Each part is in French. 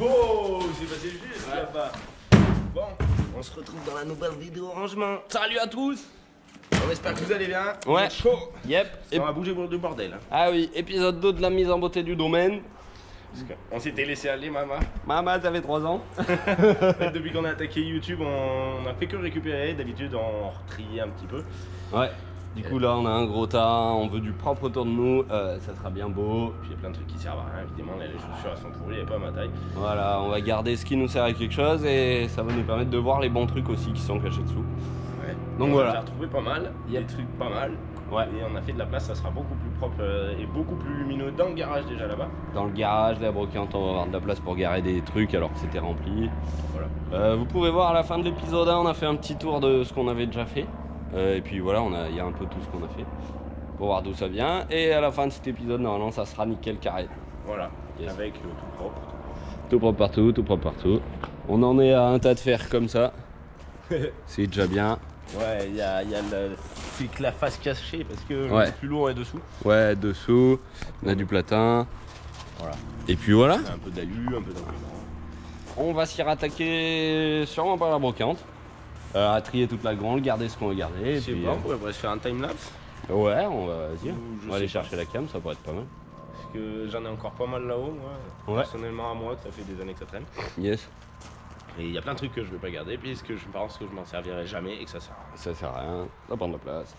Oh, j'ai passé juste là-bas. Bon, on se retrouve dans la nouvelle vidéo rangement. Salut à tous. On espère que vous allez bien. Ouais. Chaud. Yep. On va bouger pour du bordel. Ah oui, épisode 2 de la mise en beauté du domaine. On s'était laissé aller, maman. Maman, t'avais 3 ans. En fait, depuis qu'on a attaqué YouTube, on a fait que récupérer. D'habitude, on retriait un petit peu. Ouais. Du coup, là, on a un gros tas. On veut du propre autour de nous. Ça sera bien beau. Puis il y a plein de trucs qui servent à rien, évidemment. Là, les chaussures, elles sont pourries, elles sont pas à ma taille. Voilà, on va garder ce qui nous sert à quelque chose et ça va nous permettre de voir les bons trucs aussi qui sont cachés dessous. Ouais. Donc on voilà. a retrouvé pas mal. Yep. Des trucs pas mal. Ouais. Et on a fait de la place, ça sera beaucoup plus propre et beaucoup plus lumineux dans le garage déjà là-bas. Dans le garage, la brocante, on va avoir de la place pour garer des trucs alors que c'était rempli. Voilà. Vous pouvez voir à la fin de l'épisode 1, on a fait un petit tour de ce qu'on avait déjà fait. Et puis voilà, il y a un peu tout ce qu'on a fait pour voir d'où ça vient. Et à la fin de cet épisode, normalement, ça sera nickel carré. Voilà. Yes. Avec tout propre. Tout propre partout, tout propre partout. On en est à un tas de fer comme ça. C'est déjà bien. Ouais, il y a c'est que la face cachée parce que Ouais. le plus lourd est dessous. Ouais, dessous, on a du platin. Voilà. Et puis voilà. Un peu d'alu, un peu d'imprimant. On va s'y rattaquer sûrement par la brocante. À trier toute la grange, garder ce qu'on veut garder. Je Et sais puis, pas, on pourrait se faire un timelapse. ouais, on va, vas-y. Ou je On va aller sais pas. chercher la cam, ça pourrait être pas mal. Parce que j'en ai encore pas mal là-haut, moi. Ouais. Personnellement à moi, que ça fait des années que ça traîne. Yes. Et il y a plein de trucs que je veux pas garder puisque je pense que je m'en servirai jamais et que ça sert à rien. Ça sert à rien, ça va prendre de la place.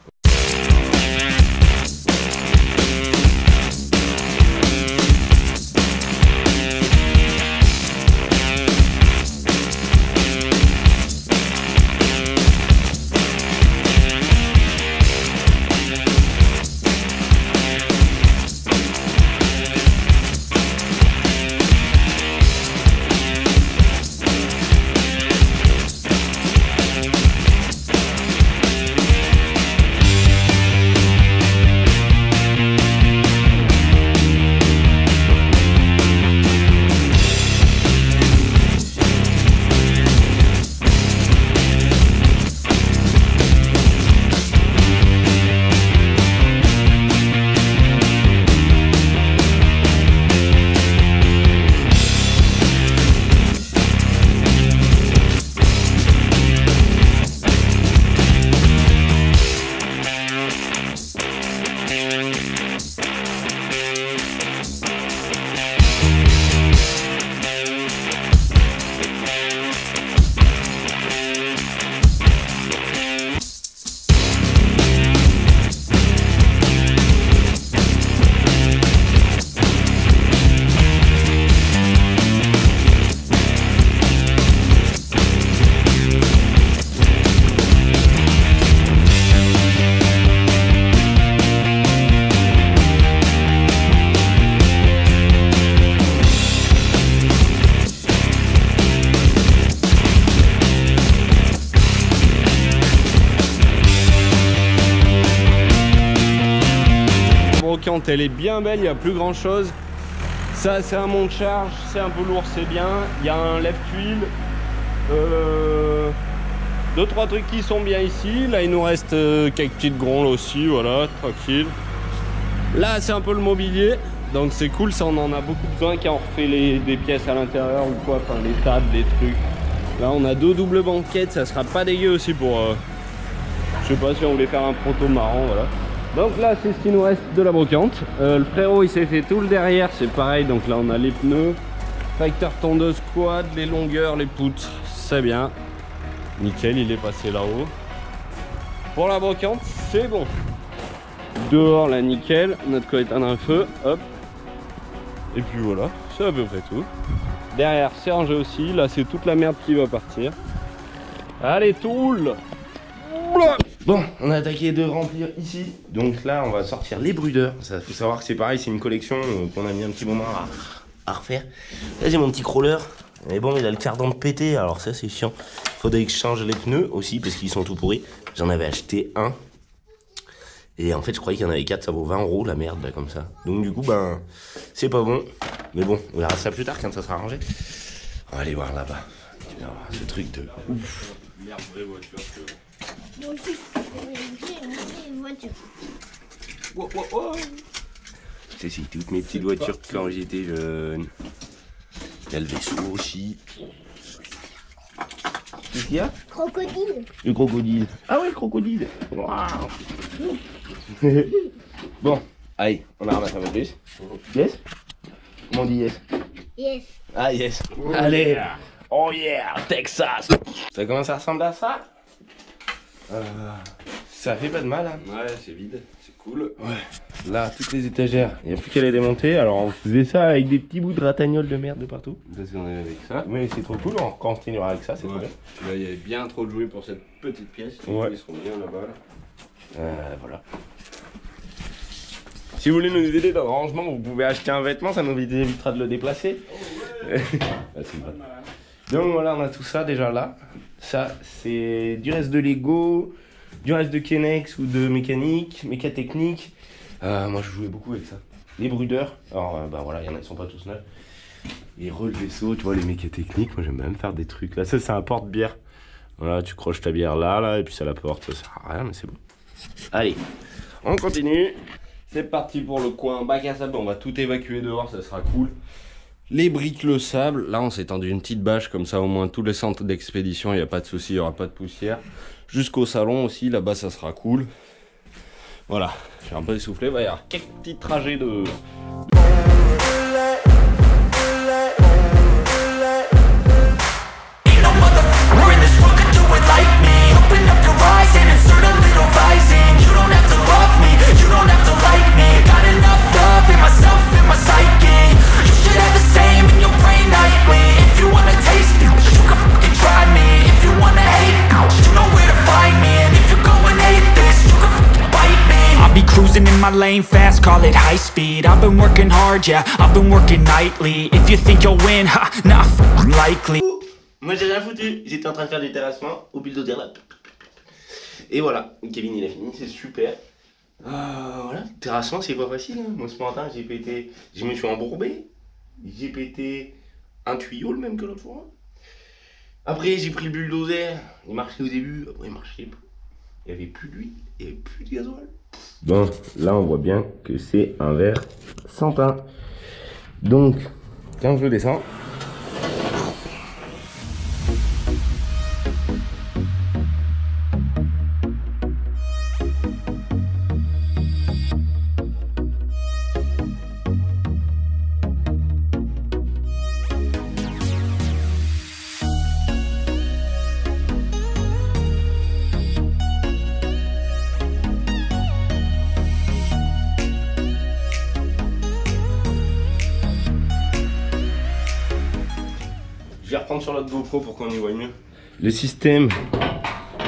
Elle est bien belle, il n'y a plus grand chose. Ça c'est un monte-charge, c'est un peu lourd, c'est bien. Il y a un lève-tuile. 2-3 trucs qui sont bien ici. Là il nous reste quelques petites grondes aussi, voilà, tranquille. Là c'est un peu le mobilier, donc c'est cool, ça on en a beaucoup besoin quand on refait des pièces à l'intérieur ou quoi, enfin les tables, des trucs. Là on a 2 doubles banquettes, ça sera pas dégueu aussi pour... je sais pas si on voulait faire un proto marrant, voilà. Donc là c'est ce qui nous reste de la brocante. Le frérot il s'est fait tout le derrière, c'est pareil, donc là on a les pneus, facteur tondeuse quad, les longueurs, les poutres, c'est bien. Nickel, il est passé là-haut. Pour la brocante, c'est bon. Dehors là nickel, notre quoi éteindre un feu, hop. Et puis voilà, c'est à peu près tout. Derrière c'est rangé aussi, là c'est toute la merde qui va partir. Allez tout roule. Bon, on a attaqué de remplir ici. Donc là, on va sortir les brûleurs. Ça, faut savoir que c'est pareil, c'est une collection qu'on a mis un petit moment à refaire. Là, j'ai mon petit crawler. Mais bon, il a le cardan de pété, alors ça, c'est chiant. Faudrait que je change les pneus aussi, parce qu'ils sont tout pourris. J'en avais acheté un. Et en fait, je croyais qu'il y en avait 4, ça vaut 20 € la merde, là, comme ça. Donc du coup, ben, c'est pas bon. Mais bon, on verra ça plus tard quand ça sera rangé. On va aller voir là-bas. Tu vas voir ce truc de ouf. Merde, vraie voiture. Moi aussi, j'ai une voiture. Wow, wow, wow. Ça, c'est toutes mes petites voitures quand j'étais jeune. Il y a le vaisseau aussi. Qu'est-ce qu'il y a? Crocodile. Le crocodile. Ah ouais, le crocodile. Waouh. Bon, allez, on a ramassé un peu plus. Yes? Comment on dit yes? Yes. Ah yes. Allez. Oh yeah, Texas. Ça commence à ressembler à ça. Ça fait pas de mal, hein. Ouais, c'est vide, c'est cool. Ouais. Là, toutes les étagères, il n'y a plus qu'à les démonter. Alors on faisait ça avec des petits bouts de ratagnol de merde de partout. Parce qu'on est avec ça. Mais c'est trop cool, on continuera avec ça, c'est trop bien. Là, il y avait bien trop de jouets pour cette petite pièce. Ouais. Ils seront bien là-bas. Là. Voilà. Si vous voulez nous aider dans le rangement, vous pouvez acheter un vêtement, ça nous évitera de le déplacer. Ah, c'est bon. Donc voilà, on a tout ça déjà là. Ça, c'est du reste de Lego, du reste de Kenex ou de mécanique, mécatechnique. Moi, je jouais beaucoup avec ça. Les brudeurs. Alors, bah voilà, il y en a qui sont pas tous neufs. Les relevaisseaux, tu vois, les mécatechniques. Moi, j'aime même faire des trucs là. Ça, c'est un porte-bière. Voilà, tu croches ta bière là, et puis ça la porte. Ça sert à rien, mais c'est bon. Allez, on continue. C'est parti pour le coin bac à sable. On va tout évacuer dehors, ça sera cool. Les briques, le sable. Là, on s'est tendu une petite bâche, comme ça, au moins, tous les centres d'expédition, il n'y a pas de souci, il n'y aura pas de poussière. Jusqu'au salon aussi, là-bas, ça sera cool. Voilà, je suis un peu essoufflé. Il va y avoir quelques petits trajets de... Cruising in my lane fast, call it high speed. I've been working hard, yeah, I've been working nightly. If you think you'll win, ha, nah, likely. Moi j'ai rien foutu, j'étais en train de faire du terrassement au bulldozer là. Et voilà, Kevin il a fini, c'est super. Voilà, terrassement c'est pas facile, hein. Moi ce matin je me suis embourbé, j'ai pété un tuyau le même que l'autre fois. Après j'ai pris le bulldozer, il marchait au début, après il marchait pas. Il n'y avait plus d'huile, il n'y avait plus de gasoil. Bon, là on voit bien que c'est un verre sans pain. Donc, quand je descends, je vais reprendre sur l'autre GoPro pour qu'on y voit mieux. Le système,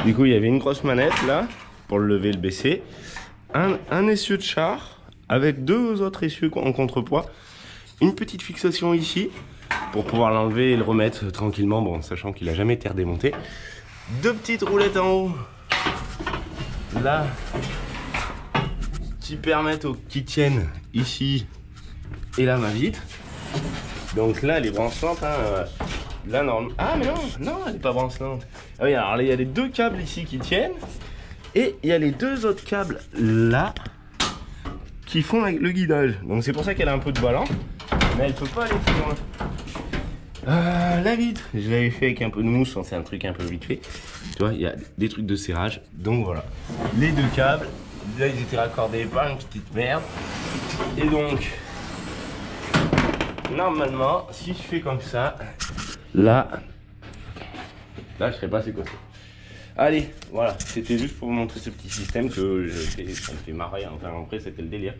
du coup il y avait une grosse manette là, pour le lever et le baisser. Un essieu de char, avec deux autres essieux en contrepoids. Une petite fixation ici, pour pouvoir l'enlever et le remettre tranquillement, bon, sachant qu'il a jamais été redémonté. Deux petites roulettes en haut, là, qui permettent qui tiennent ici et là ma vitre. Donc là elle est branchante, hein. Là, non. Ah, mais non, elle n'est pas branchante. Ah oui, alors là, il y a les deux câbles ici qui tiennent. Et il y a les deux autres câbles là qui font le guidage. Donc c'est pour ça qu'elle a un peu de ballon. Mais elle peut pas aller plus loin. La vitre, je l'avais fait avec un peu de mousse. C'est un truc un peu vite fait. Tu vois, il y a des trucs de serrage. Donc voilà. Les deux câbles. Là, ils étaient raccordés par une petite merde. Et donc, normalement, si je fais comme ça... Là, je sais pas c'est quoi ça. Allez, voilà, c'était juste pour vous montrer ce petit système que ça me fait marrer. Enfin, après, c'était le délire.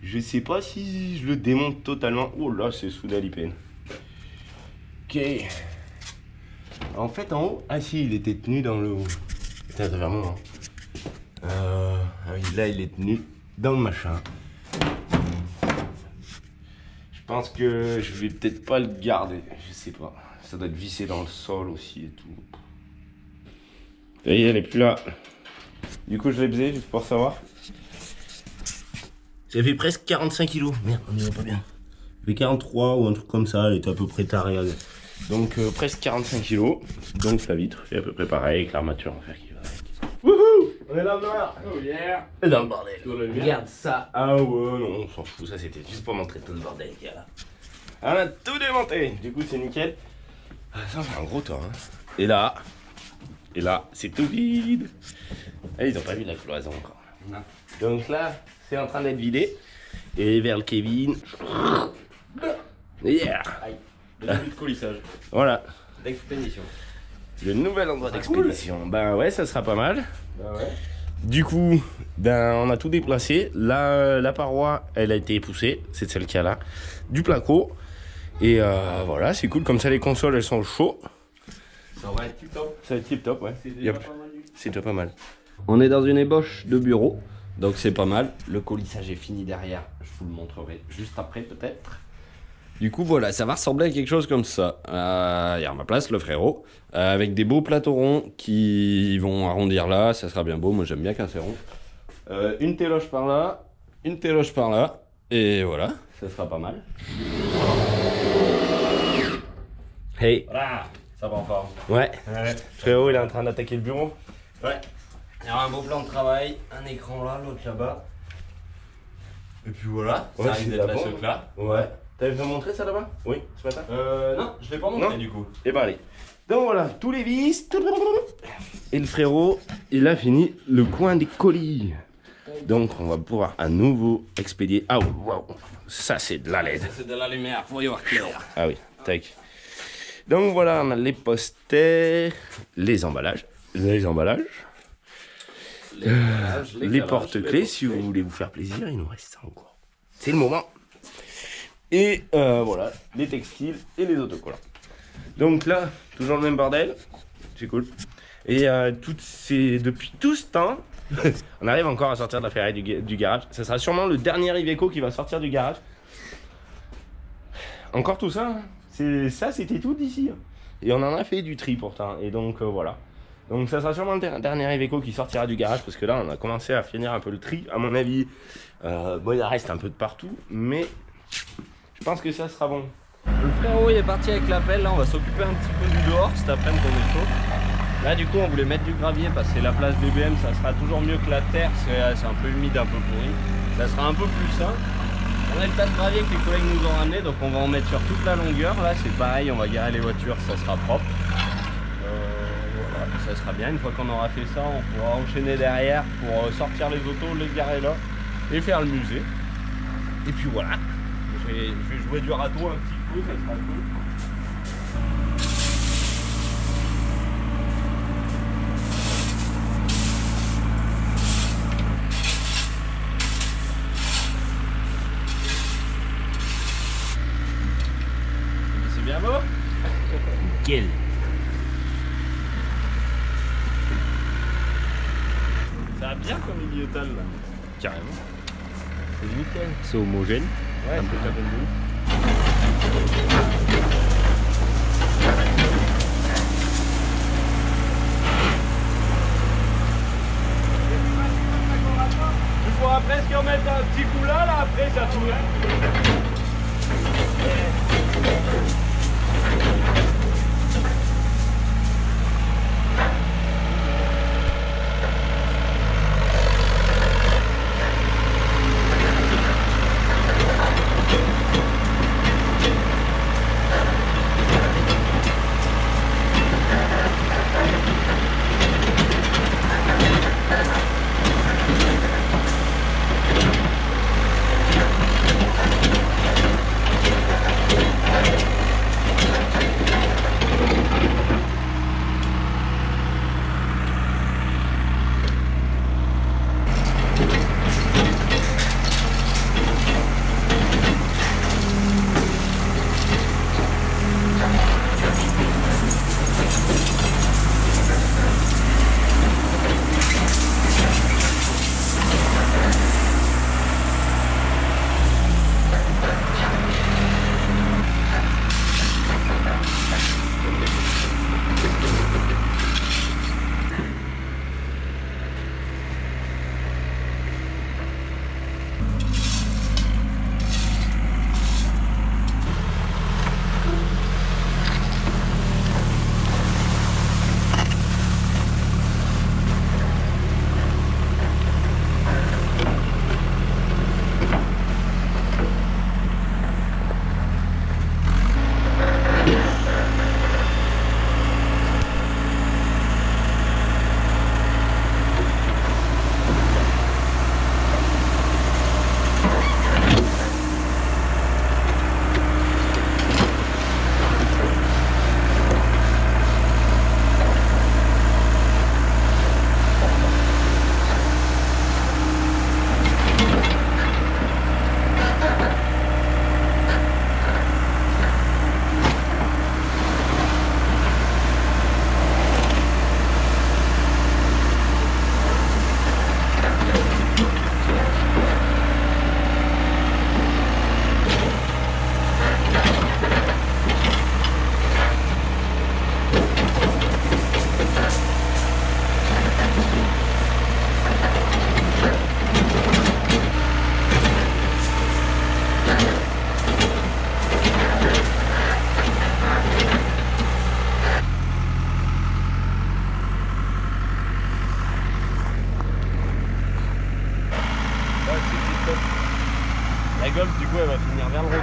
Je sais pas si je le démonte totalement. Oh là, c'est soudalipène. Ok. En fait, en haut, ah si, il était tenu dans le haut. Putain, t'as vraiment. Ah oui, là, il est tenu dans le machin. Je pense que je vais peut-être pas le garder, je sais pas. Ça doit être vissé dans le sol aussi et tout. Ça y est, elle est plus là. Du coup, je l'ai baisé juste pour savoir. Ça fait presque 45 kilos. Merde, on y va pas bien. Ça fait 43 ou un truc comme ça, elle était à peu près tarée. Donc presque 45 kilos. Donc la vitre fait à peu près pareil avec l'armature en fer qui va avec. On est dans le noir. Oh yeah. Dans le bordel. Dans la lumière. Regarde ça. Ah ouais, non, on s'en fout. Ça, c'était juste pour montrer tout le bordel qu'il y a là. On a tout démonté. Du coup, c'est nickel. Ah, ça, c'est un gros temps. Hein. Et là, c'est tout vide. Ah, ils ont pas vu la cloison encore. Non. Donc là, c'est en train d'être vidé. Et vers le Kevin. Yeah. Aïe. Le début de coulissage. Voilà. D'expédition. Le nouvel endroit d'expédition. Cool. Ben ouais, ça sera pas mal. Bah ouais. Du coup, ben, on a tout déplacé. La paroi, elle a été poussée. C'est celle qu'il y a là. Du placo. Et voilà, c'est cool. Comme ça, les consoles, elles sont chaudes. Ça va être tip top. Ça va être tip top, ouais. C'est déjà, pas mal. C'est déjà pas mal. On est dans une ébauche de bureau. Donc c'est pas mal. Le colissage est fini derrière. Je vous le montrerai juste après peut-être. Du coup voilà, ça va ressembler à quelque chose comme ça. Il y a à ma place le frérot. Avec des beaux plateaux ronds qui vont arrondir là. Ça sera bien beau. Moi j'aime bien quand c'est rond. Une téloche par là. Une téloche par là. Et voilà, ça sera pas mal. Hey. Voilà, ça va en forme. Ouais. Ouais. Frérot, il est en train d'attaquer le bureau. Ouais. Il y a un beau plan de travail. Un écran là, l'autre là-bas. Et puis voilà, Ouais, ça arrive c'est d'être la bon. socle là. Ouais. T'avais fait montrer ça là-bas? Oui, ce matin. Non, je l'ai pas montré Non. du coup. Et ben allez. Donc voilà, tous les vis. Et le frérot, il a fini le coin des colis. Donc on va pouvoir à nouveau expédier. Ah wow, ça c'est de la LED. C'est de la lumière, faut y voir clair. Ah oui, tac. Donc voilà, on a les posters, les emballages, les porte-clés. Si vous voulez vous faire plaisir, il nous reste ça encore. C'est le moment. Et voilà, les textiles et les autocollants. Donc là, toujours le même bordel. C'est cool. Et depuis tout ce temps, on arrive encore à sortir de la ferraille du garage. Ça sera sûrement le dernier Iveco qui va sortir du garage. Encore tout ça, hein. C'était tout d'ici. Hein. Et on en a fait du tri pourtant. Et donc voilà. Donc ça sera sûrement le dernier Iveco qui sortira du garage. Parce que là, on a commencé à finir un peu le tri. À mon avis, bon, il reste un peu de partout. Mais je pense que ça sera bon. Le frérot il est parti avec la pelle, là on va s'occuper un petit peu du dehors cet après-midi qu'on est chaud. Là du coup on voulait mettre du gravier parce que la place BBM ça sera toujours mieux que la terre, c'est un peu humide, un peu pourri. Ça sera un peu plus sain. On a le tas de gravier que les collègues nous ont ramené, donc on va en mettre sur toute la longueur. Là c'est pareil, on va garer les voitures, ça sera propre. Voilà, ça sera bien. Une fois qu'on aura fait ça, on pourra enchaîner derrière pour sortir les autos, les garer là et faire le musée. Et puis voilà. Je vais jouer du râteau un petit peu, ça sera cool. C'est bien beau. Nickel. Ça va bien comme idiotal là. Carrément. C'est nickel. C'est homogène. Ouais, c'est déjà bon. Tu pourras presque en mettre un petit coup là, après ça tourne.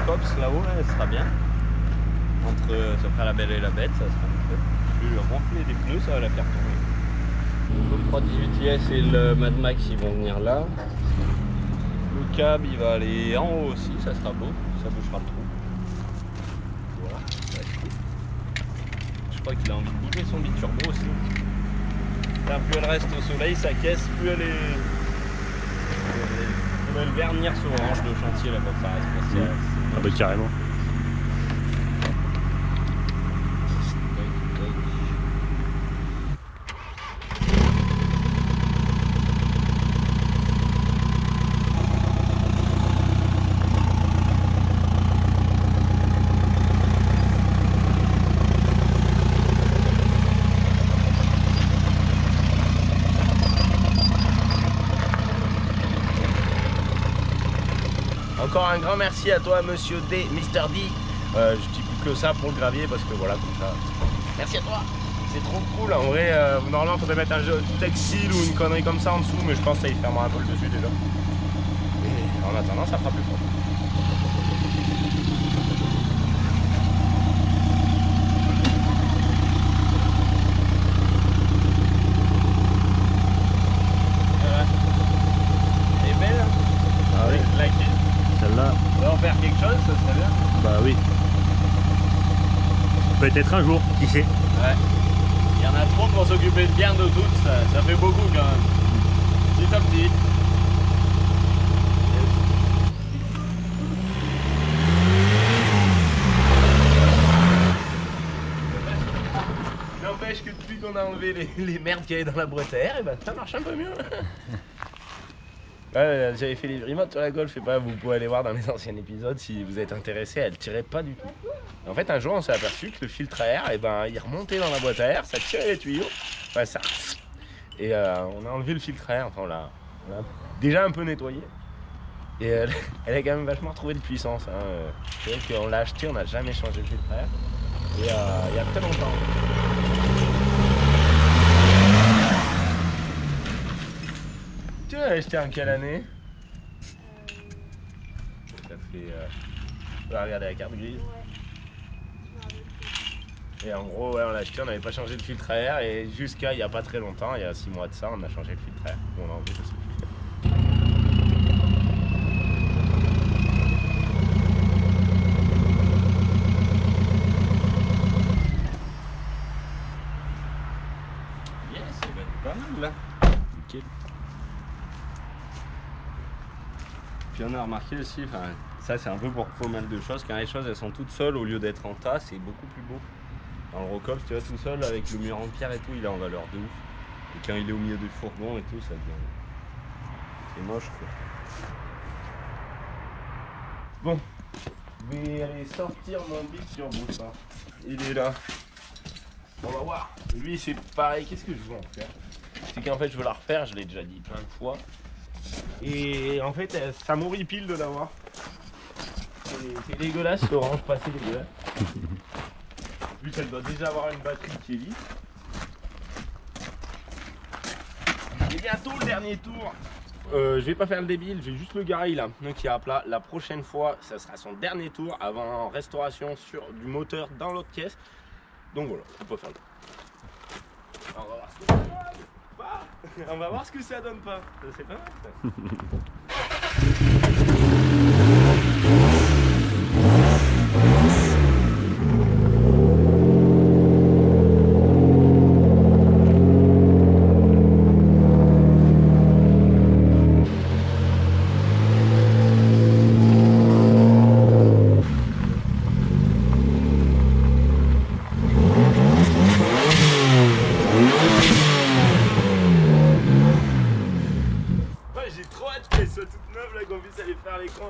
cops là-haut, là, elle sera bien. Entre ça fera la belle et la bête, ça sera un peu plus ronfler des pneus, ça va la faire tourner. Le 318 IS et le Mad Max ils vont venir là. Le cab il va aller en haut aussi, ça sera beau, ça bouchera le trou. Voilà, ça va être cool. Je crois qu'il a envie de bouger son biturbo aussi. Là, plus elle reste au soleil, sa caisse, plus elle est. On va le vernir sur orange de chantier là-bas, ça reste spécial. Ah bah carrément. Encore un grand merci à toi, monsieur D, Mr. D. Je dis plus que ça pour le gravier parce que voilà, comme ça. Merci à toi. C'est trop cool. En vrai, normalement, il faudrait mettre un jeu textile ou une connerie comme ça en dessous, mais je pense que ça y fermera un peu le dessus déjà. Et en attendant, ça fera plus propre. Voilà. Elle est belle. Ah oui. Laquée. Celle-là, On va en faire quelque chose, ça serait bien. bah oui. Peut-être un jour, qui sait. Ouais. Il y en a trop pour s'occuper bien de toutes, ça fait beaucoup quand même. Petit à petit. N'empêche que depuis qu'on a enlevé les merdes qu'il y avait dans la boîte à air, et ben ça marche un peu mieux. Ouais, j'avais fait les remotes sur la Golf, et vous pouvez aller voir dans les anciens épisodes si vous êtes intéressé, elle tirait pas du tout. En fait, un jour, on s'est aperçu que le filtre à air, il remontait dans la boîte à air, ça tirait les tuyaux, ouais, ça. Et on a enlevé le filtre à air, enfin on l'a déjà un peu nettoyé. Et elle a quand même vachement retrouvé de puissance. Hein. C'est vrai qu'on l'a acheté, on n'a jamais changé le filtre à air. Et il y a très longtemps. Tu l'as acheté en quelle année? Ça fait. On va regarder la carte grise. Et en gros, ouais, on l'a acheté, on n'avait pas changé le filtre à air. Et jusqu'à il n'y a pas très longtemps, il y a 6 mois de ça, on a changé le filtre à air. On l'a enlevé parce que. Yes, ça va être pas mal là. Nickel. Puis on a remarqué aussi, ça c'est un peu pour pas mal de choses, quand les choses elles sont toutes seules au lieu d'être en tas, c'est beaucoup plus beau. Dans le Rockop, tu vois, tout seul avec le mur en pierre et tout, il est en valeur de ouf. Et quand il est au milieu du fourgon et tout, ça devient. C'est moche quoi. Bon, je vais aller sortir mon bic sur Boussin. Il est là. On va voir. Lui c'est pareil, qu'est-ce que je veux en faire? C'est qu'en fait je veux la refaire, je l'ai déjà dit plein de fois. Et en fait ça m'horripile de l'avoir. C'est dégueulasse, l'orange passé dégueulasse. Vu qu'elle doit déjà avoir une batterie qui est vide. Et bientôt le dernier tour. Je vais pas faire le débile, je vais juste le garer là, donc il est à plat. La prochaine fois, ça sera son dernier tour avant restauration sur du moteur dans l'autre caisse. Donc voilà, on peut faire le. On va voir ce que ça donne pas. On va voir ce que ça donne pas. C'est pas mal ça.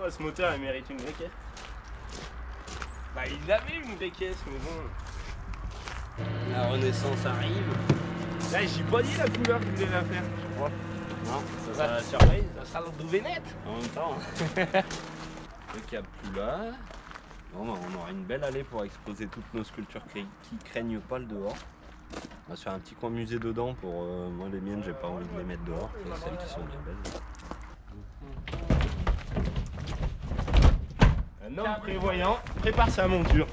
Ce moteur il mérite une vraie caisse. Bah il avait une vraie caisse mais bon. La renaissance arrive. Là j'ai pas dit la couleur qu'il voulait la faire, je crois. Non, ça Ça sera la surveille, ça sera le douvénette. en même temps. Le câble plus là. Bon, bah, on aura une belle allée pour exposer toutes nos sculptures qui craignent pas le dehors. On va se faire un petit coin musée dedans pour moi les miennes j'ai pas envie de les mettre dehors, c'est celles qui sont bien belles. Un homme prévoyant prépare sa monture.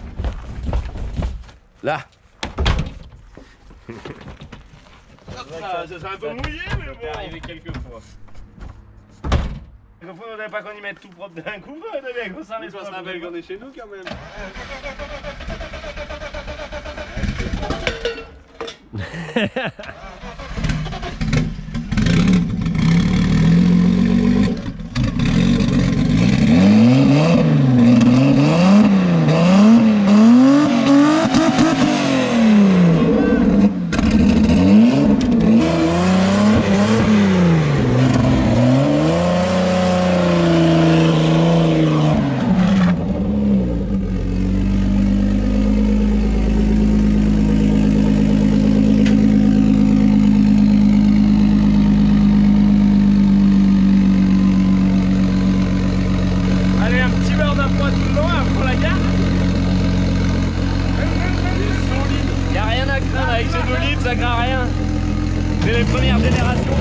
Là. Ça serait un peu mouillé, mais bon. C'est arrivé quelques fois. Il faudrait pas qu'on y mette tout propre d'un coup, on est bien comme ça, mais Ça se rappelle qu'on est chez nous quand même. Ça craint rien. C'est les premières générations.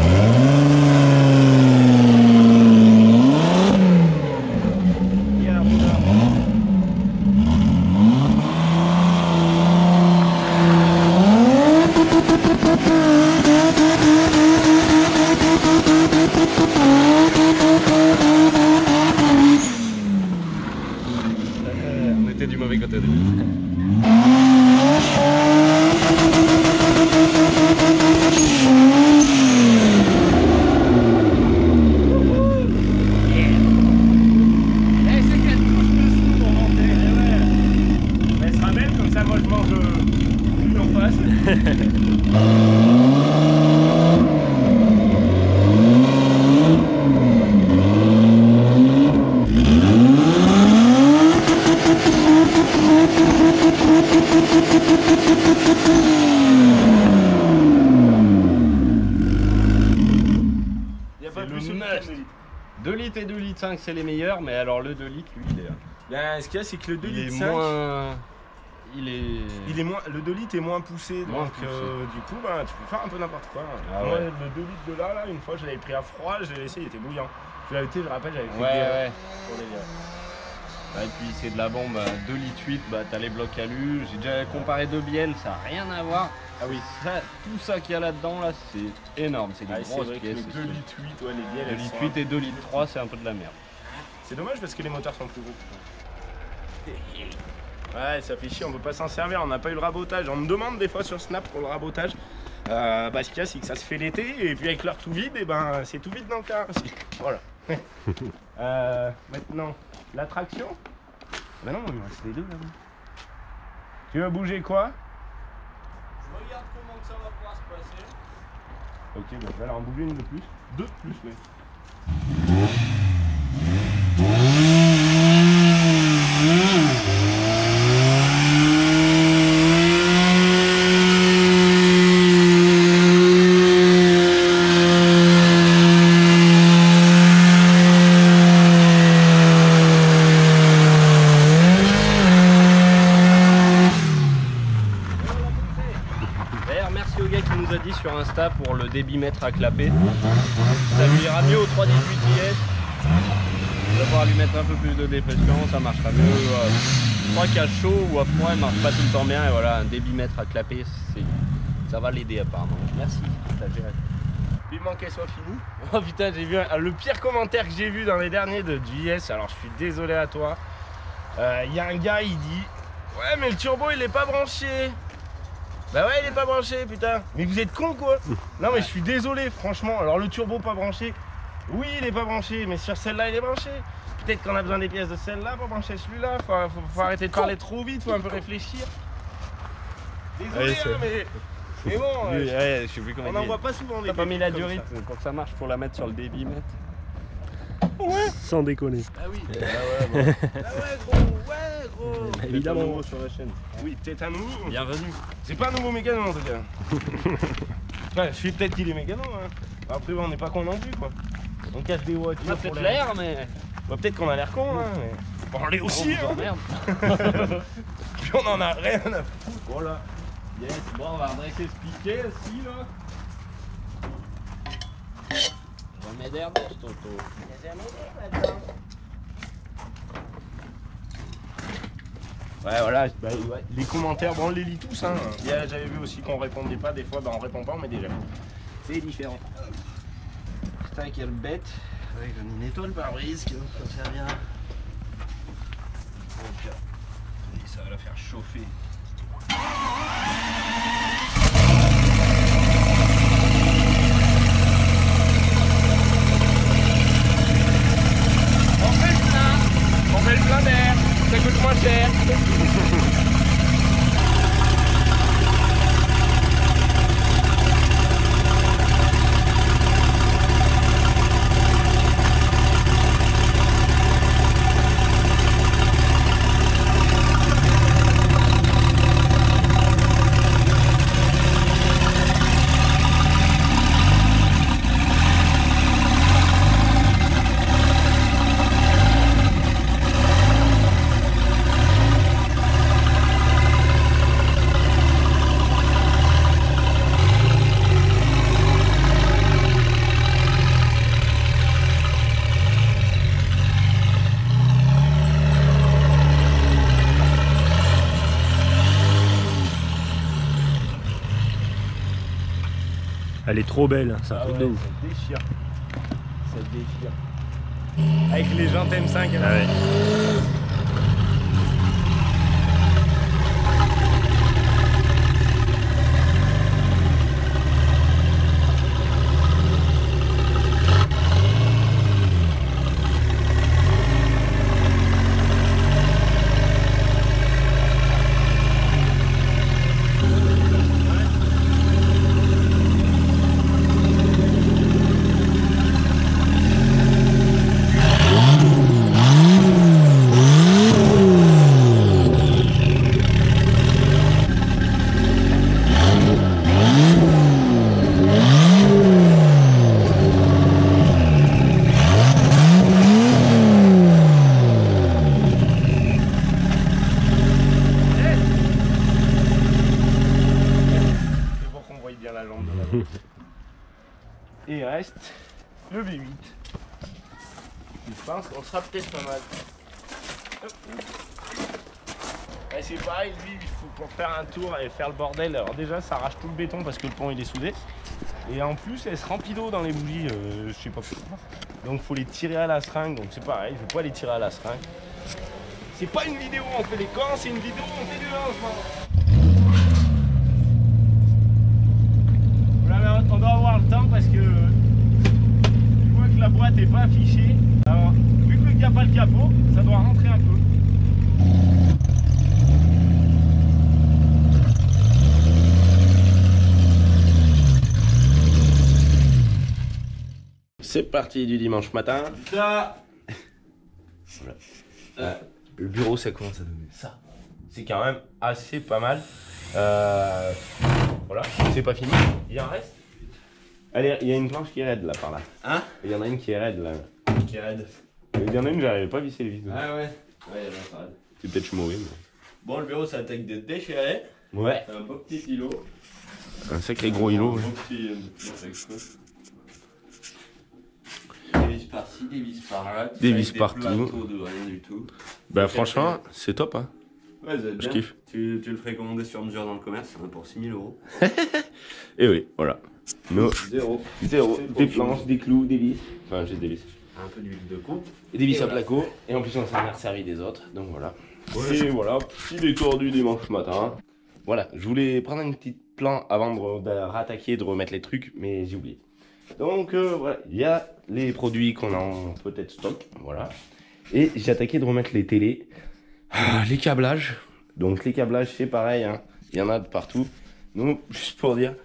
On était du mauvais côté au début. Il a pas plus de 2 litres et 2 litres 5 c'est les meilleurs, mais alors le 2 litres lui il est... Ben, ce qu'il y a, c'est que le 2 il litres est 5, moins... Il est moins, le 2 litres est moins poussé, Moins donc poussé. Du coup, ben, tu peux faire un peu n'importe quoi. Ah Moi, ouais. le 2 litres de là, une fois, je l'avais pris à froid, je l'ai laissé, il était bouillant. Je l'avais été, je rappelle, j'avais fait Ouais. pour les gars. Ouais, et puis c'est de la bombe, 2 litres 8, bah t'as les blocs alu. J'ai déjà comparé 2 bielles, ça n'a rien à voir. Ah oui. Ça, tout ça qu'il y a là-dedans, là, c'est énorme. C'est des Ah, c'est grosses vrai que pièces. le 2 litres 8, ouais, les bielles, 2 elles litres sont 8 et 2 litres 3, c'est un peu de la merde. C'est dommage parce que les moteurs sont plus gros. Ouais, ça fait chier, on peut pas s'en servir, on n'a pas eu le rabotage. On me demande des fois sur Snap pour le rabotage. Bah, ce qu'il y a, c'est que ça se fait l'été, et puis avec l'heure tout vide, et ben c'est tout vide dans le car aussi. Voilà. Maintenant, la traction. Bah non, il me reste les deux là. Tu veux bouger quoi? Je regarde comment ça va pouvoir se passer. Ok, bah je vais alors en bouger une de plus. Deux de plus, mais. D'ailleurs, merci au gars qui nous a dit sur Insta pour le débitmètre à clapper. Ça lui ira mieux au 318 IS. On va pouvoir lui mettre un peu plus de dépression, ça marchera mieux. Je crois qu'à chaud ou à froid, il marche pas tout le temps bien. Et voilà, un débitmètre à clapper, ça va l'aider apparemment. Merci, t'as géré. Vivement qu'elle soit finie. Oh putain, j'ai vu le pire commentaire que j'ai vu dans les derniers de JS, alors je suis désolé à toi. Il y a un gars, il dit ouais, mais le turbo il est pas branché. Bah ouais, il est pas branché, putain. Mais vous êtes con quoi. Non, mais je suis désolé, franchement. Alors le turbo pas branché, oui, il est pas branché, mais sur celle-là, il est branché. Peut-être qu'on a besoin des pièces de celle-là pour brancher celui-là. Faut arrêter de parler trop vite, faut un peu réfléchir. Désolé, Ouais, hein, mais bon, Ouais, je sais plus comment on il n'en dit. voit pas souvent des T'as pas mis la comme ça. durite pour que ça marche, pour la mettre sur le débitmètre. Sans déconner. Ah oui. Ah ouais, Ah ouais, gros, ouais, gros. Évidemment. Peut-être un nouveau sur la chaîne. Oui, peut-être un nouveau. Bienvenue. C'est pas un nouveau mécano en tout cas. Ouais, je suis peut-être qu'il est mécano. Hein. Après, on n'est pas con non plus quoi. On casse des voitures. On a pour peut-être l'air. l'air, mais. Bah, peut-être qu'on a l'air con, hein. Mais... Bon, on l'est aussi, Oh, hein. merde. Puis on en a rien à foutre. Voilà. Yes, bon, on va redresser ce piquet aussi là. Jamais d'air dans ce toto. Ouais, voilà, bah, ouais. Les commentaires, bon, on les lit tous. Hein. J'avais vu aussi qu'on répondait pas, des fois, bah, on répond pas, on met déjà. C'est différent. Putain, quelle bête. Avec une étoile par brise qui nous sert bien. Donc, et ça va la faire chauffer. On fait le plein d'air, ça coûte moins cher. Elle est trop belle, c'est un Ah truc ouais, de ouf. ça déchire. Ça déchire. Avec les jantes M5. Ah ouais. Et il reste le V8. Je pense qu'on sera peut-être pas mal. Ouais, c'est pareil, lui, il faut pour faire un tour et faire le bordel. Alors déjà, ça arrache tout le béton parce que le pont il est soudé. Et en plus, elle se remplit d'eau dans les bougies, je sais pas pourquoi. Donc faut les tirer à la seringue, donc c'est pareil, je vais pas les tirer à la seringue. C'est pas une vidéo où on fait des camps, c'est une vidéo où on fait du lancement. Voilà, on doit avoir le temps parce que je vois que la boîte n'est pas affichée. Alors, vu qu'il n'y a pas le capot, ça doit rentrer un peu. C'est parti du dimanche matin. Ça. Voilà. Le bureau, ça commence à donner ça. C'est quand même assez pas mal. Voilà, c'est pas fini. Il en reste. Allez, il y a une planche qui est raide là par là. Hein? Il y en a une qui est raide là. Qui est raide. Il y en a une, j'arrivais pas à visser les vis. Ah ouais. Ouais, il y a la parade. C'est peut-être mauvais. Mais... Bon, le bureau, ça attaque d'être déchiré. Ouais. C'est un beau petit îlot. Un sacré gros îlot. Un beau petit des vis par-ci, des vis par-là. Des vis partout. Plateaux de rien du tout. Bah franchement, c'est top hein. Ouais, ça va être Je bien. kiffe. Tu le ferais commander sur mesure dans le commerce, ça va pour 6 000 €. Et oui, voilà. No. Zéro. Zéro. C'est Des bon. planches, des clous, des vis. Enfin, j'ai des vis. Un peu d'huile de coupe. Et des vis Et à voilà. placo. Et en plus, on s'en est resservi des autres. Donc voilà. Et voilà, petit détour du dimanche matin. Voilà, je voulais prendre une petite plan avant de rattaquer, de remettre les trucs, mais j'ai oublié. Donc voilà, il y a les produits qu'on a en peut-être stock. Voilà. Et j'ai attaqué de remettre les télés. Les câblages. Donc les câblages, c'est pareil. Hein. Il y en a de partout. Donc, juste pour dire,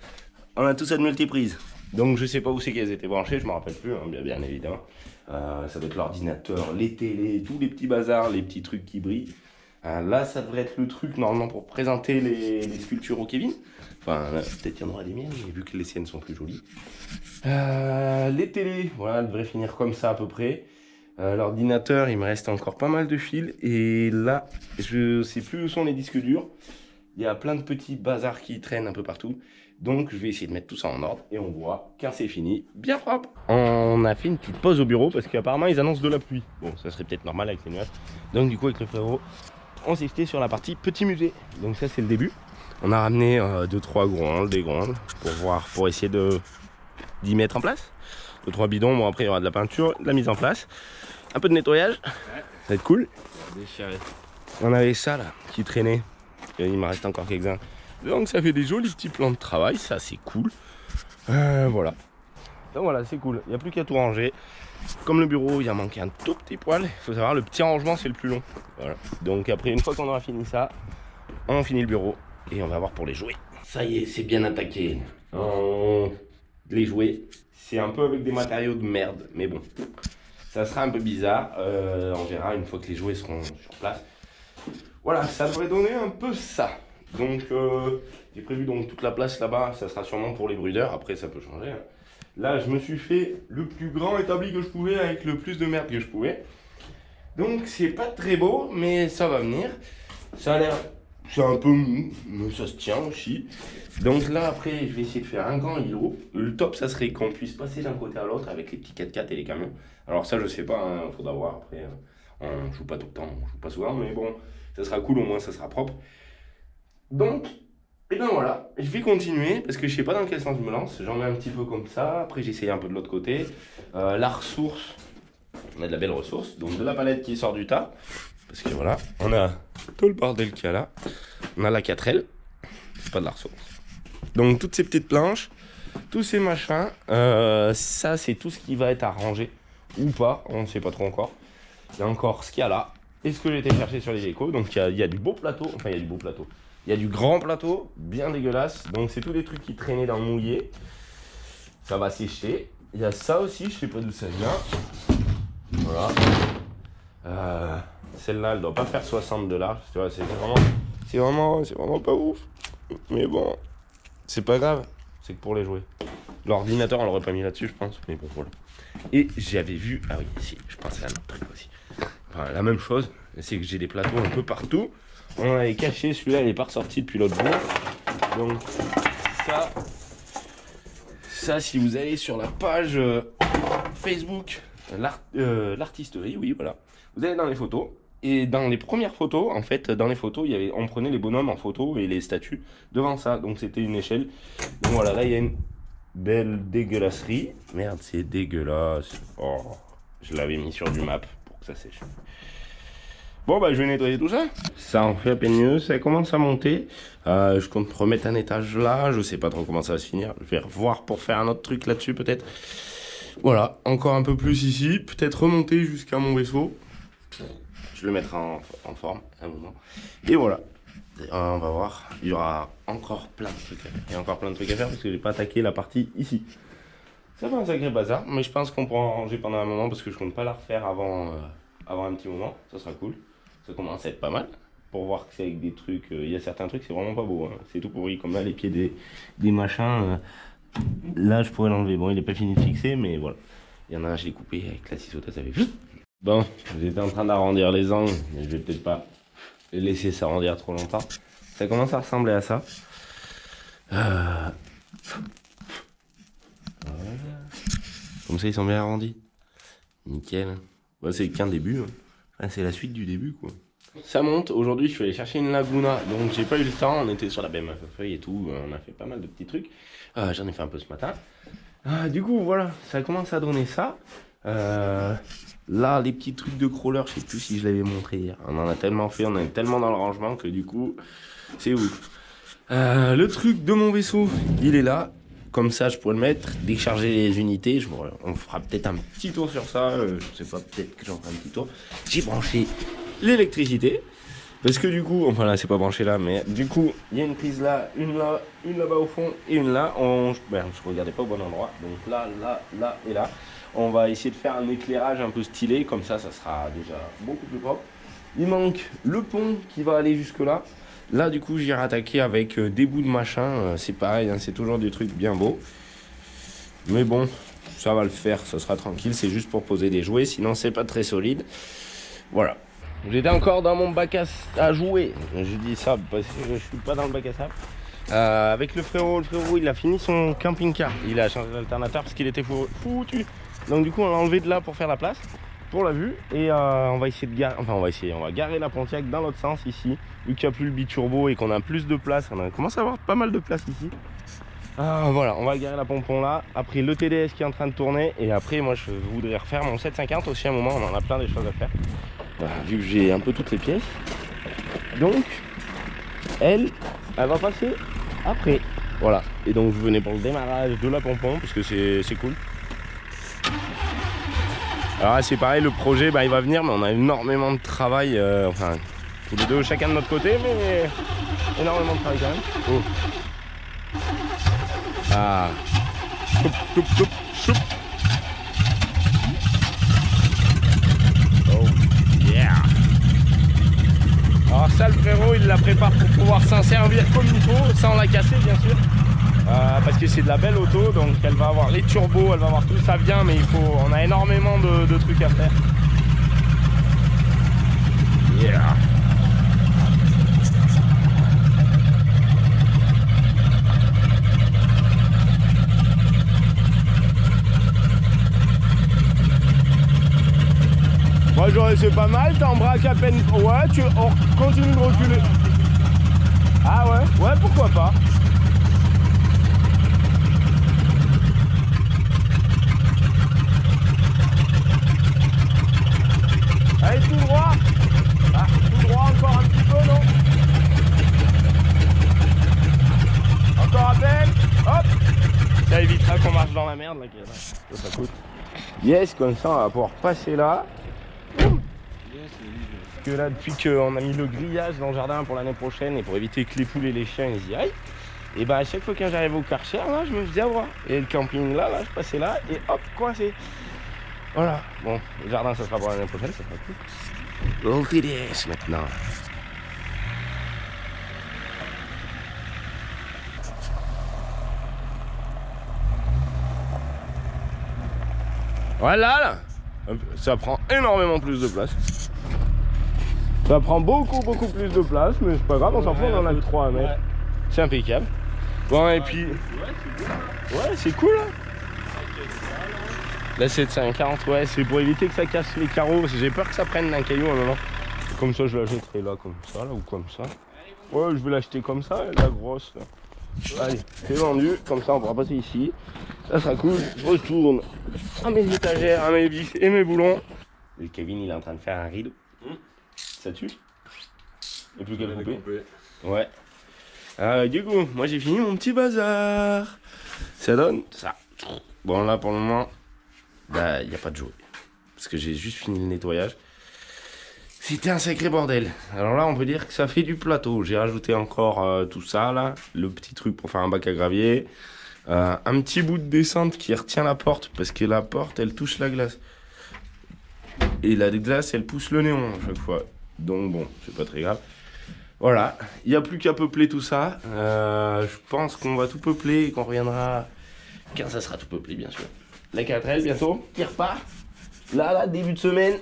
on a tous cette multiprise. Donc je sais pas où c'est qu'elles étaient branchées, je me rappelle plus, hein, bien évidemment. Ça doit être l'ordinateur, les télés, tous les petits bazars, les petits trucs qui brillent. Là, ça devrait être le truc normalement pour présenter les sculptures au Kevin. Enfin, peut-être qu'il y en aura des miennes, mais vu que les siennes sont plus jolies. Les télés, voilà, elles devraient finir comme ça à peu près. L'ordinateur, il me reste encore pas mal de fils. Et là, je sais plus où sont les disques durs. Il y a plein de petits bazars qui traînent un peu partout. Donc, je vais essayer de mettre tout ça en ordre. Et on voit quand c'est fini, bien propre. On a fait une petite pause au bureau parce qu'apparemment, ils annoncent de la pluie. Bon, ça serait peut-être normal avec les nuages. Donc, du coup, avec le frérot, on s'est jeté sur la partie petit musée. Donc ça c'est le début. On a ramené 2-3 grondes, des grondes pour essayer d'y mettre en place. 2-3 bidons, bon après il y aura de la peinture, de la mise en place, un peu de nettoyage, ça va être cool. Déchiré. On avait ça là qui traînait, et il me reste encore quelques-uns. Donc ça fait des jolis petits plans de travail, ça c'est cool. Voilà. Donc voilà, c'est cool, il n'y a plus qu'à tout ranger. Comme le bureau, il a manqué un tout petit poil. Il faut savoir, le petit rangement c'est le plus long. Voilà. Donc après, une fois qu'on aura fini ça, on finit le bureau et on va voir pour les jouets. Ça y est, c'est bien attaqué. Les jouets, c'est un peu avec des matériaux de merde, mais bon, ça sera un peu bizarre. On verra une fois que les jouets seront sur place. Voilà, ça devrait donner un peu ça. Donc j'ai prévu donc toute la place là-bas, ça sera sûrement pour les brudeurs. Après, ça peut changer. Hein. Là, je me suis fait le plus grand établi que je pouvais avec le plus de merde que je pouvais. Donc c'est pas très beau, mais ça va venir. Ça a l'air, c'est un peu mou, mais ça se tient aussi. Donc là, après, je vais essayer de faire un grand îlot. Le top, ça serait qu'on puisse passer d'un côté à l'autre avec les petits 4x4 et les camions. Alors ça, je sais pas, hein, faudra voir. Après, on joue pas tout le temps, on joue pas souvent, mais bon, ça sera cool, au moins ça sera propre. Donc, et ben voilà, je vais continuer parce que je sais pas dans quel sens je me lance. J'en mets un petit peu comme ça, après j'essaye un peu de l'autre côté. La ressource, on a de la belle ressource, donc de la palette qui sort du tas. Parce que voilà, on a tout le bordel qu'il y a là. On a la 4L, c'est pas de la ressource. Donc toutes ces petites planches, tous ces machins, ça c'est tout ce qui va être arrangé ou pas, on ne sait pas trop encore. Il y a encore ce qu'il y a là et ce que j'ai été chercher sur les décos. Donc il y a du beau plateau, enfin il y a du beau plateau. Il y a du grand plateau, bien dégueulasse. Donc c'est tous des trucs qui traînaient dans le mouillé. Ça va sécher. Il y a ça aussi, je sais pas d'où ça vient. Voilà. Celle-là, elle doit pas faire 60 de large. Tu vois, c'est vraiment pas ouf. Mais bon, c'est pas grave. C'est que pour les jouer. L'ordinateur, on l'aurait pas mis là-dessus, je pense. Mais bon, voilà. Et j'avais vu, ah oui, si, je pensais à un autre truc aussi. Enfin, la même chose, c'est que j'ai des plateaux un peu partout. On l'avait caché, celui-là il n'est pas ressorti depuis l'autre jour. Donc ça si vous allez sur la page Facebook l'artisterie, oui voilà, vous allez dans les photos et dans les premières photos, en fait dans les photos on prenait les bonhommes en photo et les statues devant ça, donc c'était une échelle. Donc voilà, là il y a une belle dégueulasserie, merde c'est dégueulasse, oh, je l'avais mis sur du map pour que ça sèche. Bon bah je vais nettoyer tout ça. Ça en fait à peine mieux, ça commence à monter. Je compte remettre un étage là, je sais pas trop comment ça va se finir. Je vais revoir pour faire un autre truc là-dessus peut-être. Voilà, encore un peu plus ici, peut-être remonter jusqu'à mon vaisseau. Je le mettrai en forme à un moment. Et voilà, on va voir, il y aura encore plein de trucs à faire. Il y a encore plein de trucs à faire parce que j'ai pas attaqué la partie ici. Ça fait un sacré bazar, mais je pense qu'on pourra en ranger pendant un moment parce que je compte pas la refaire avant un petit moment, ça sera cool. Ça commence à être pas mal pour voir que c'est avec des trucs. Il y a certains trucs, c'est vraiment pas beau. Hein. C'est tout pourri, comme là, les pieds des machins. Là, je pourrais l'enlever. Bon, il est pas fini de fixer, mais voilà. Il y en a un, je l'ai coupé avec la ciseau, ça fait. Bon, j'étais en train d'arrondir les angles, mais je vais peut-être pas les laisser s'arrondir trop longtemps. Ça commence à ressembler à ça. Voilà. Comme ça, ils sont bien arrondis. Nickel. Ouais, c'est qu'un début. Hein. C'est la suite du début quoi. Ça monte, aujourd'hui je suis allé chercher une Laguna, donc j'ai pas eu le temps, on était sur la BM feuille et tout, on a fait pas mal de petits trucs. J'en ai fait un peu ce matin. Du coup voilà, ça commence à donner ça. Là les petits trucs de crawler, je sais plus si je l'avais montré hier. On en a tellement fait, on est tellement dans le rangement que du coup c'est ouf. Le truc de mon vaisseau, il est là. Comme ça, je pourrais le mettre, décharger les unités. On fera peut-être un petit tour sur ça. Je sais pas, peut-être que j'en ferai un petit tour. J'ai branché l'électricité. Parce que du coup, enfin là, c'est pas branché là, mais du coup, il y a une prise là, une là-bas au fond et une là. Je regardais pas au bon endroit. Donc là et là. On va essayer de faire un éclairage un peu stylé. Comme ça, ça sera déjà beaucoup plus propre. Il manque le pont qui va aller jusque là. Là du coup j'irai attaquer avec des bouts de machin, c'est pareil, hein, c'est toujours des trucs bien beaux. Mais bon, ça va le faire, ça sera tranquille, c'est juste pour poser des jouets, sinon c'est pas très solide. Voilà. J'étais encore dans mon bac à jouer, je dis ça parce que je suis pas dans le bac à sable. Avec le frérot il a fini son camping-car, il a changé d'alternateur parce qu'il était foutu. Donc du coup on l'a enlevé de là pour faire la place. pour la vue. Et on va essayer de garer, on va garer la Pontiac dans l'autre sens ici. Vu qu'il n'y a plus le biturbo et qu'on a plus de place, on commence à avoir pas mal de place ici. Voilà, on va garer la pompon là. Après le TDS qui est en train de tourner. Et après, moi je voudrais refaire mon 750 aussi à un moment. On en a plein des choses à faire. Vu que j'ai un peu toutes les pièces. Donc, elle va passer après. Voilà. Et donc, je venais pour le démarrage de la pompon parce que c'est cool. Alors là, c'est pareil, le projet, il va venir, mais on a énormément de travail. Enfin, tous les deux, chacun de notre côté, mais énormément de travail quand même. Oh. Ah. Choup, choup, choup. Oh, yeah. Alors ça, le frérot, il la prépare pour pouvoir s'en servir comme il faut, sans la casser, bien sûr. Parce que c'est de la belle auto, donc elle va avoir les turbos, elle va avoir tout ça vient, mais on a énormément de trucs à faire. Yeah. Moi j'aurais, c'est pas mal, t'en braques à peine. Ouais, on continue de reculer. Ah ouais, ouais, pourquoi pas. Allez, tout droit. Ah, tout droit encore un petit peu, non? Encore à peine. Hop. Ça évitera qu'on marche dans la merde là, ça coûte. Yes, comme ça on va pouvoir passer là. Parce que là, depuis qu'on a mis le grillage dans le jardin pour l'année prochaine et pour éviter que les poules et les chiens ils y aillent, et à chaque fois que j'arrive au Karcher, là, je me faisais avoir. Et le camping là, je passais là et hop, coincé. Voilà, bon, le jardin ça sera pour l'année prochaine, ça sera cool. Le TDS maintenant. Voilà là, ça prend énormément plus de place. Ça prend beaucoup plus de place, mais c'est pas grave, on s'en fout, on en a que 3 à mettre. Ouais. C'est impeccable. Bon et puis... Ouais, c'est cool hein. La 740, ouais, c'est pour éviter que ça casse les carreaux, parce que j'ai peur que ça prenne un caillou à un moment. Comme ça, je la jetterai là, comme ça, là, ou comme ça. Ouais, je vais l'acheter comme ça, la grosse, là. Allez, c'est vendu, comme ça, on pourra passer ici. Ça sera cool, je retourne à mes étagères, à mes vis et mes boulons. Et Kevin, il est en train de faire un rideau. Ça tue. Et plus qu'à le couper. Ouais. Du coup, moi, j'ai fini mon petit bazar. Ça donne ça. Bon, là, pour le moment... il n'y a pas de jouet, parce que j'ai juste fini le nettoyage. C'était un sacré bordel. Alors là, on peut dire que ça fait du plateau. J'ai rajouté encore tout ça, là. Le petit truc pour faire un bac à gravier. Un petit bout de descente qui retient la porte, parce que la porte, elle touche la glace. Et la glace, elle pousse le néon à chaque fois. Donc bon, c'est pas très grave. Voilà, il n'y a plus qu'à peupler tout ça. Je pense qu'on va tout peupler et qu'on reviendra quand ça sera tout peuplé, bien sûr. La 4L bientôt, qui repart. Là, début de semaine.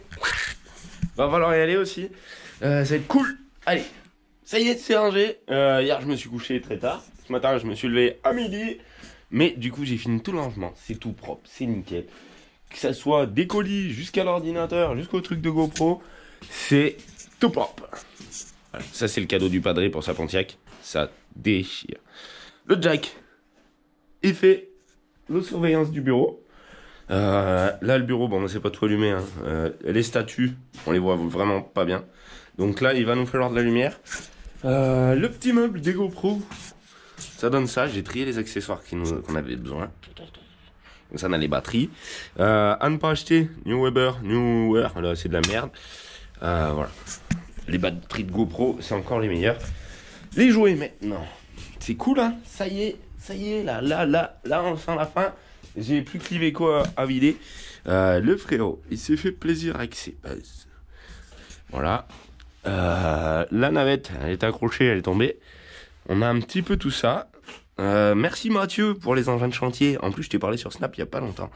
Va falloir y aller aussi. Ça va être cool. Allez, ça y est, c'est rangé. Hier, je me suis couché très tard. Ce matin, je me suis levé à midi. Mais du coup, j'ai fini tout le rangement. C'est tout propre, c'est nickel. Que ça soit des colis jusqu'à l'ordinateur, jusqu'au truc de GoPro, c'est tout propre. Voilà. Ça, c'est le cadeau du padré pour sa Pontiac. Ça déchire. Le jack est fait. La surveillance du bureau. Là, le bureau, bon, c'est pas tout allumé. Hein. Les statues, on les voit vraiment pas bien. Donc là, il va nous falloir de la lumière. Le petit meuble des GoPro, ça donne ça. J'ai trié les accessoires qu'on avait besoin. Donc ça, on a les batteries. À ne pas acheter New Weber, là, c'est de la merde. Voilà. Les batteries de GoPro, c'est encore les meilleurs. Les jouets maintenant. C'est cool, hein. Ça y est, là, on sent la fin. J'ai plus que l'Iveco à vider. Le frérot, il s'est fait plaisir avec ses bases. Voilà. La navette, elle est accrochée, elle est tombée. On a un petit peu tout ça. Merci Mathieu pour les engins de chantier. En plus, je t'ai parlé sur Snap il n'y a pas longtemps.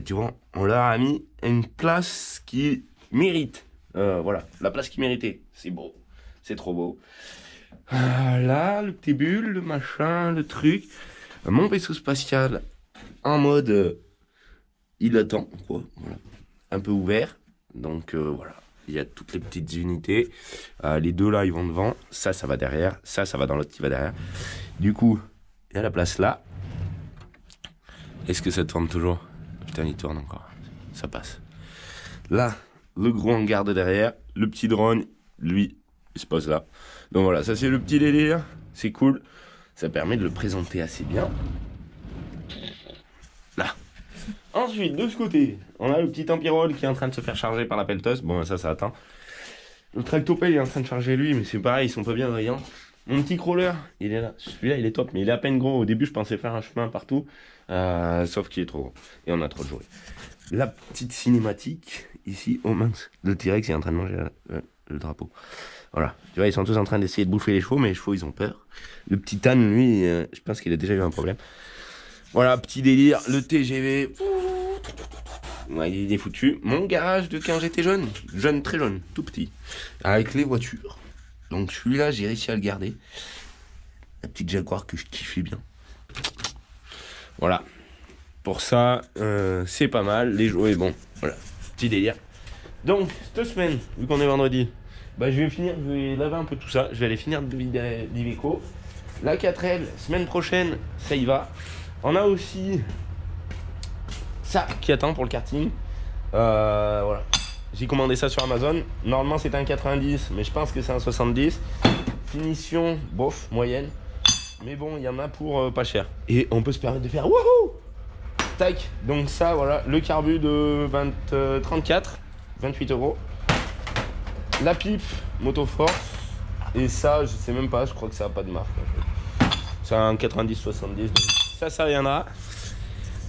Tu vois, on leur a mis une place qui mérite. Voilà, la place qui méritait. C'est beau. C'est trop beau. Là, le petit bulle, le machin, le truc. Mon vaisseau spatial en mode il attend, quoi. Voilà. Un peu ouvert. Donc voilà, il y a toutes les petites unités. Les deux là, ils vont devant. Ça va derrière. Ça va dans l'autre qui va derrière. Du coup, il y a la place là. Est-ce que ça tourne toujours? Putain, il tourne encore. Ça passe. Là, le gros hangar de derrière. Le petit drone, lui, il se pose là. Donc voilà, ça c'est le petit délire. C'est cool. Ça permet de le présenter assez bien. Là. Ensuite, de ce côté, on a le petit Empirol qui est en train de se faire charger par la pelleteuse. Bon, ça atteint. Le tractopelle est en train de charger lui, mais c'est pareil, ils sont pas bien brillants. Mon petit crawler, il est là. Celui-là, il est top, mais il est à peine gros. Au début, je pensais faire un chemin partout, sauf qu'il est trop gros. Et on a trop joué. La petite cinématique, ici, oh mince, le T-Rex est en train de manger le drapeau. Voilà, tu vois, ils sont tous en train d'essayer de bouffer les chevaux, mais les chevaux, ils ont peur. Le petit âne, lui, je pense qu'il a déjà eu un problème. Voilà, petit délire, le TGV. Ouais, il est foutu. Mon garage de quand j'étais jeune, très jeune, tout petit, avec les voitures. Donc celui-là, j'ai réussi à le garder. La petite Jaguar que je kiffais bien. Voilà. Pour ça, c'est pas mal. Les jouets, bon, voilà, petit délire. Donc, cette semaine, vu qu'on est vendredi, bah, je vais laver un peu tout ça. Je vais aller finir de vider l'Iveco. La 4L, semaine prochaine, ça y va. On a aussi ça qui attend pour le karting. Voilà. J'ai commandé ça sur Amazon. Normalement, c'était un 90, mais je pense que c'est un 70. Finition, bof, moyenne. Mais bon, il y en a pour pas cher. Et on peut se permettre de faire wouhou! Tac. Donc ça, voilà, le carbu de 34, 28 €. La pipe, Motoforce. Et ça, je sais même pas, je crois que ça n'a pas de marque. En fait. C'est un 90-70. Ça viendra.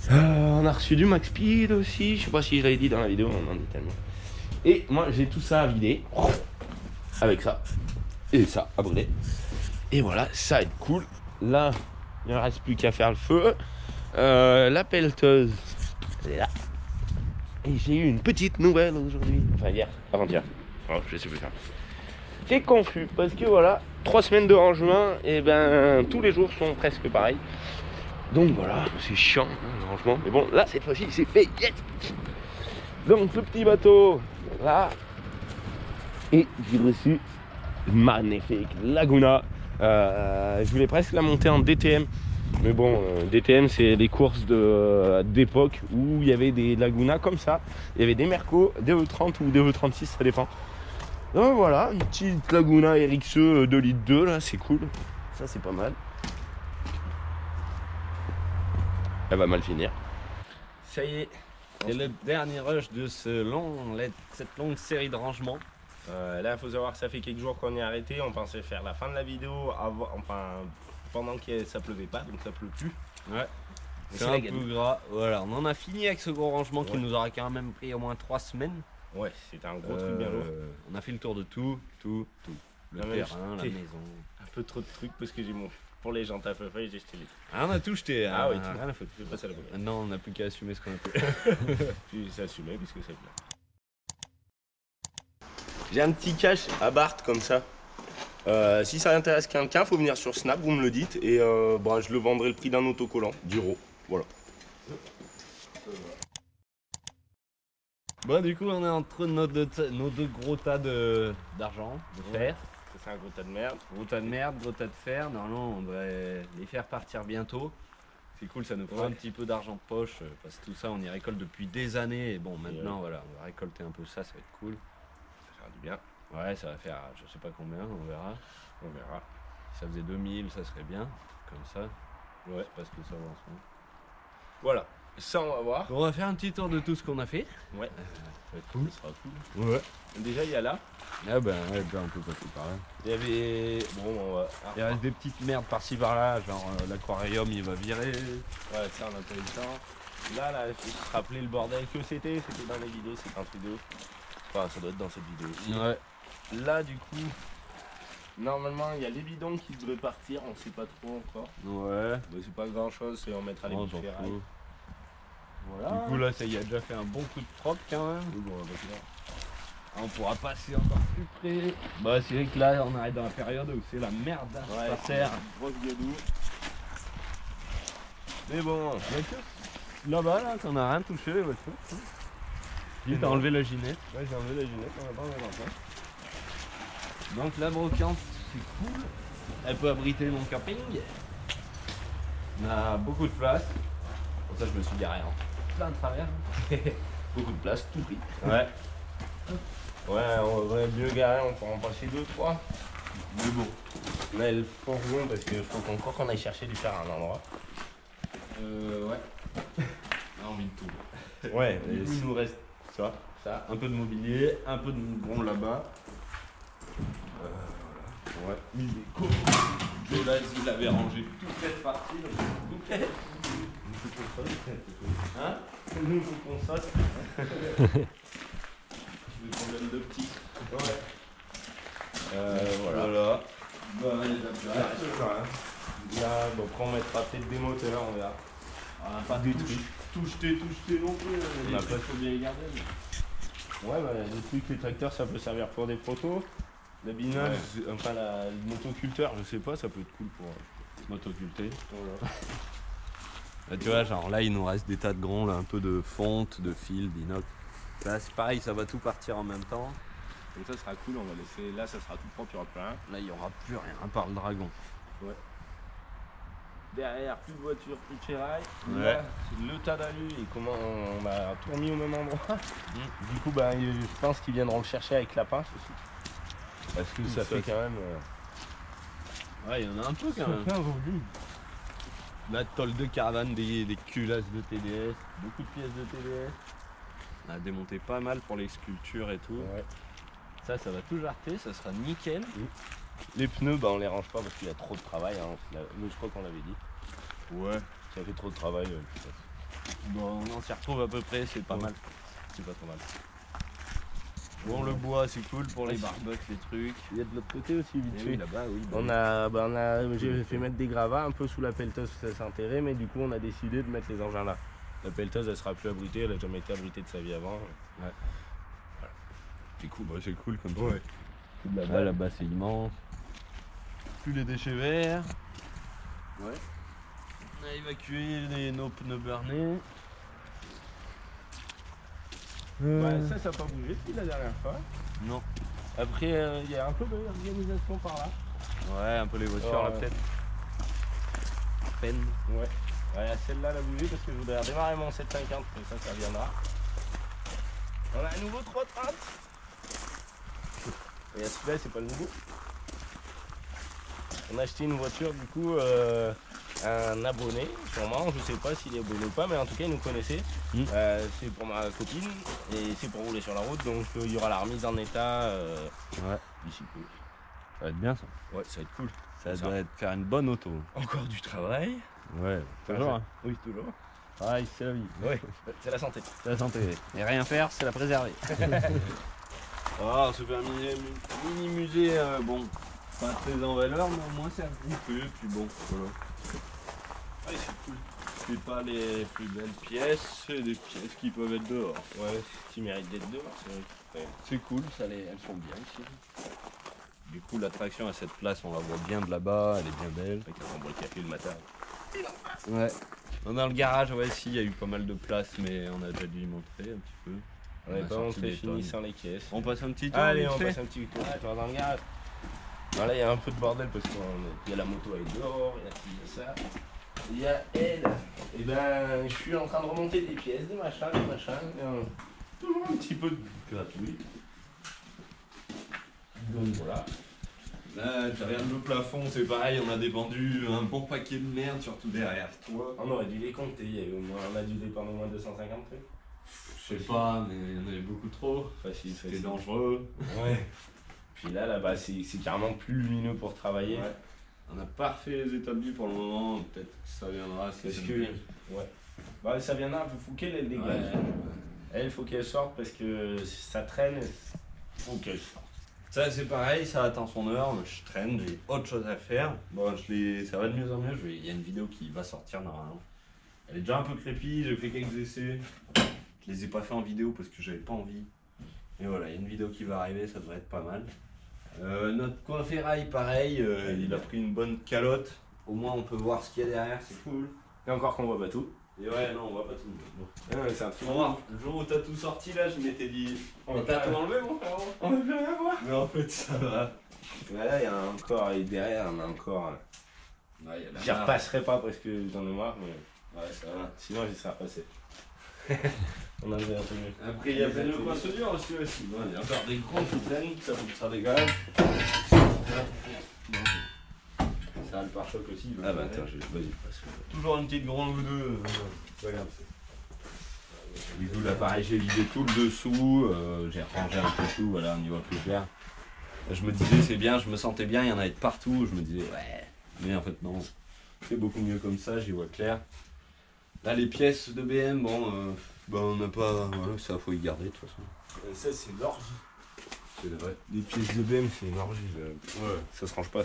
On a reçu du Max Speed aussi. Je sais pas si je l'avais dit dans la vidéo, on en dit tellement. Et moi, j'ai tout ça à vider. Avec ça. Et ça à brûler. Et voilà, ça va être cool. Là, il ne reste plus qu'à faire le feu. La pelleteuse, elle est là. Et j'ai eu une petite nouvelle aujourd'hui. Enfin, hier, avant-hier. Oh, je sais plus faire. C'est confus parce que voilà, 3 semaines de rangement, et ben tous les jours sont presque pareils. Donc voilà, c'est chiant le rangement. Mais bon, là cette fois-ci c'est fait. Yes. Donc le petit bateau là. Et j'ai reçu une magnifique Laguna. Je voulais presque la monter en DTM. Mais bon, DTM c'est les courses d'époque où il y avait des Laguna comme ça. Il y avait des Merco, des E30 ou des E36, ça dépend. Donc voilà, une petite Laguna RXE 2 litres 2 là, c'est cool. Ça c'est pas mal. Elle va mal finir. Ça y est. C'est le dernier rush de cette longue série de rangements. Là, il faut savoir que ça fait quelques jours qu'on est arrêté. On pensait faire la fin de la vidéo pendant que ça pleuvait pas, donc ça pleut plus. Ouais. C'est un peu gras. Voilà, on en a fini avec ce gros rangement qui nous aura quand même pris au moins 3 semaines. Ouais, c'était un gros truc bien lourd. On a fait le tour de tout. Le terrain, la maison. Un peu trop de trucs parce que pour les jantes à feuille, j'ai jeté les trucs. Ah, on a tout jeté. Ah oui, rien à foutre. Je vais passer à la poubelle. Non, on n'a plus qu'à assumer ce qu'on a fait. J'ai assumé puisque c'est bien. J'ai un petit cash à Bart comme ça. Si ça intéresse quelqu'un, faut venir sur Snap, vous me le dites. Et je le vendrai le prix d'un autocollant, €10. Voilà. Bon, du coup, on est entre nos deux gros tas d'argent, de fer. C'est un gros tas de merde. Gros tas de merde, gros tas de fer. Normalement, on devrait les faire partir bientôt. C'est cool, ça nous fera un petit peu d'argent de poche. Parce que tout ça, on y récolte depuis des années. Et bon, maintenant, voilà, on va récolter un peu ça, ça va être cool. Ça fera du bien. Ouais, ça va faire, je sais pas combien, on verra. On verra. Si ça faisait 2000, ça serait bien. Comme ça. Ouais. Je sais pas ce que ça va en ce moment. Voilà. Ça, on va voir. On va faire un petit tour de tout ce qu'on a fait. Ouais. Ça va être cool. Ça sera cool. Ouais. Déjà, il y a là. Ah ben, ouais, déjà, on peut passer par là. Il y avait. Bon, on va. Il reste des petites merdes par-ci par-là, genre l'aquarium il va virer. Ouais, ça, on a pas eu le temps. Là, il faut se rappeler le bordel que c'était dans les vidéos, c'est un truc de ouf. Enfin, ça doit être dans cette vidéo aussi. Ouais. Là, du coup, normalement, il y a les bidons qui devraient partir, on sait pas trop encore. Ouais. Mais c'est pas grand chose, c'est on mettra les bouts de ferraille. Voilà. Du coup, là, ça y a déjà fait un bon coup de propre quand même. Oui, bon, on va finir. On pourra passer encore plus près. Bah, c'est vrai que là, on arrive dans la période où c'est la merde Ouais, par terre. Grosse gueudou. Mais bon. Là-bas, là, qu'on a rien touché, les voitures. Si, t'as enlevé la ginette. Ouais, j'ai enlevé la ginette, on va pas enlever l'enfant. Donc la brocante, c'est cool. Elle peut abriter mon camping. On a beaucoup de place. Pour ça, je me suis garé en plein de travers. Beaucoup de place, tout pris. Ouais. Ouais, on va mieux garer, on pourra en passer 2-3. Mais bon. On a le fourgon parce qu'il faut encore qu'on aille chercher du fer à un endroit. Ouais. On a envie de tout. Ouais, Du coup, il nous reste ça. Un peu de mobilier, un peu de bon là-bas. Ouais. Jolas, il avait rangé toute cette partie. Hein? Nous, faut qu'on saute. Le problème de petit. Ouais. Voilà. Voilà. Bah, il y a de la place. Là, bon, après on mettra peut-être des moteurs, on verra. On n'a pas Des tout trucs. jeté non plus. On a Il pas- faut bien les garder. mais- Ouais, bah, les trucs, les tracteurs, ça peut servir pour des protos. L'abinage, enfin le motoculteur, je sais pas, ça peut être cool pour. Motoculté. Voilà. Là, tu vois, genre là, il nous reste des tas de grands, là, un peu de fonte, de fil, d'inox. Là, c'est pareil, ça va tout partir en même temps. Donc ça sera cool, on va laisser. Là, ça sera tout propre, il y aura plein. Là, il n'y aura plus rien, à part le dragon. Ouais. Derrière, plus de voitures, plus de ferraille. Ouais. Là, c'est le tas d'alu et comment on a tout remis au même endroit. Du coup, bah, je pense qu'ils viendront le chercher avec la pince aussi. Parce que ça fait quand même. Ouais, il y en a un peu quand même. un volume. La tôle de caravane, des culasses de TDS, beaucoup de pièces de TDS. On a démonté pas mal pour les sculptures et tout. Ouais. Ça va tout jarter, ça sera nickel. Les pneus, bah, on les range pas parce qu'il y a trop de travail. Hein. Mais je crois qu'on l'avait dit. Ouais. Ça fait trop de travail. Bon, on s'y retrouve à peu près, c'est pas Ouais. mal. C'est pas trop mal. Bon, le bois, c'est cool pour les barbecues, les trucs. Il y a de l'autre côté aussi, vite Et fait. oui, là-bas, oui. J'ai fait mettre des gravats un peu sous la pelleteuse, ça s'est enterré, mais du coup on a décidé de mettre les engins là. La pelleteuse elle sera plus abritée, elle a jamais été abritée de sa vie avant. C'est cool, c'est cool comme ça. Ouais. Là-bas, c'est immense. Plus les déchets verts. Ouais. On a évacué nos pneus burnés. Ouais, ça n'a pas bougé depuis la dernière fois. Non. Après il y a un peu d'organisation par là. Ouais, un peu les voitures là Ouais. peut-être. À peine. Ouais. Ouais, celle-là elle a bougé parce que je voudrais redémarrer mon 750, mais ça viendra. On a un nouveau 330. Et celui-là c'est pas le nouveau. On a acheté une voiture du coup un abonné, sûrement, je sais pas s'il est abonné ou pas, mais en tout cas il nous connaissait. C'est pour ma copine et c'est pour rouler sur la route, donc il y aura la remise en état Ouais. d'ici peu. Ça va être bien ça. Ouais, ça va être cool. Ça Ça. doit être faire une bonne auto. Encore du travail. Ouais. Toujours. Hein. Oui, toujours. Ouais, c'est la vie. Oui, c'est la santé. C'est la santé. Et rien faire, c'est la préserver. Ah, on se fait un mini musée, bon, pas très en valeur, mais au moins c'est un petit peu, puis bon, voilà. Ouais, c'est cool. C'est pas les plus belles pièces, c'est des pièces qui peuvent être dehors. Ouais, qui mérite d'être dehors, c'est vrai. Ouais. C'est cool, elles sont bien ici. Du coup, l'attraction à cette place, on la voit bien de là-bas, elle est bien belle. Fait qu'on boit le café le matin. Ouais. Dans le garage, ouais, si, il y a eu pas mal de place, mais on a déjà dû y montrer un petit peu. On n'est a pas sorti montré des fini tonnes. sans les caisses. On passe un petit tour. Allez, vite on fait. passe un petit tour dans le garage. Là, il y a un peu de bordel parce qu'il y a la moto elle est dehors, il y a ci, il y a ça. Il y a elle. Et ben, je suis en train de remonter des pièces, des machins. Toujours un petit peu de gratuit. Donc voilà. Là, tu regardes le plafond, c'est pareil, on a dépendu un bon paquet de merde, surtout derrière toi. On aurait dû les compter, il y a eu on a dû dépendre au moins 250 trucs. Je sais pas, mais il y en avait beaucoup trop. Facile, C'était facile. dangereux. Ouais. Puis là-bas, c'est carrément plus lumineux pour travailler. Ouais. On n'a pas refait les établis pour le moment, peut-être que ça viendra si Parce ça que. me plaît. Ouais. Bah, ça viendra, il faut qu'elle elle dégage. Ouais. Elle, il faut qu'elle sorte parce que ça traîne, faut qu'elle sorte. Ça c'est pareil, ça attend son heure, moi, je traîne, j'ai autre chose à faire. Bon, ça va de mieux en mieux, il y a une vidéo qui va sortir normalement. Elle est déjà un peu crépie, j'ai fait quelques essais. Je les ai pas fait en vidéo parce que j'avais pas envie. Et voilà, il y a une vidéo qui va arriver, ça devrait être pas mal. Notre coin ferraille, pareil, il a pris une bonne calotte. Au moins on peut voir ce qu'il y a derrière, c'est cool. Et encore qu'on voit pas tout. Et ouais, non, on va pas tout. Bon. C'est un truc. On va voir. Le jour où t'as tout sorti là, je m'étais dit. On T'as tout enlevé, mon frère? On va plus rien voir. Mais en fait, ça va. Là, il y a un corps et derrière, on a encore. Ouais, y a la J'y marque. repasserai pas parce que j'en ai marre, mais Ouais, ça va. sinon j'y serais repassé. On a un peu mieux. Après, il y a plein de procédures aussi. Bon, il y a encore des gros qui traînent, ça faut que ça dégage. Ça a le pare-choc aussi. Ah bah attends, vas-y, passe. Toujours une petite gronde ou deux. Regarde. Du coup, l'appareil, j'ai vidé tout le dessous. J'ai rangé un peu tout, voilà, on y voit plus clair. Je me disais, c'est bien, je me sentais bien, il y en avait de partout. Je me disais, ouais. Mais en fait, non. C'est beaucoup mieux comme ça, j'y vois clair. Là, les pièces de BM, bon, on n'a pas. Voilà, ça, faut y garder de toute façon. Ça, c'est l'orgie. C'est vrai. Les pièces de BM, c'est une orgie. Ouais. Ça se range pas.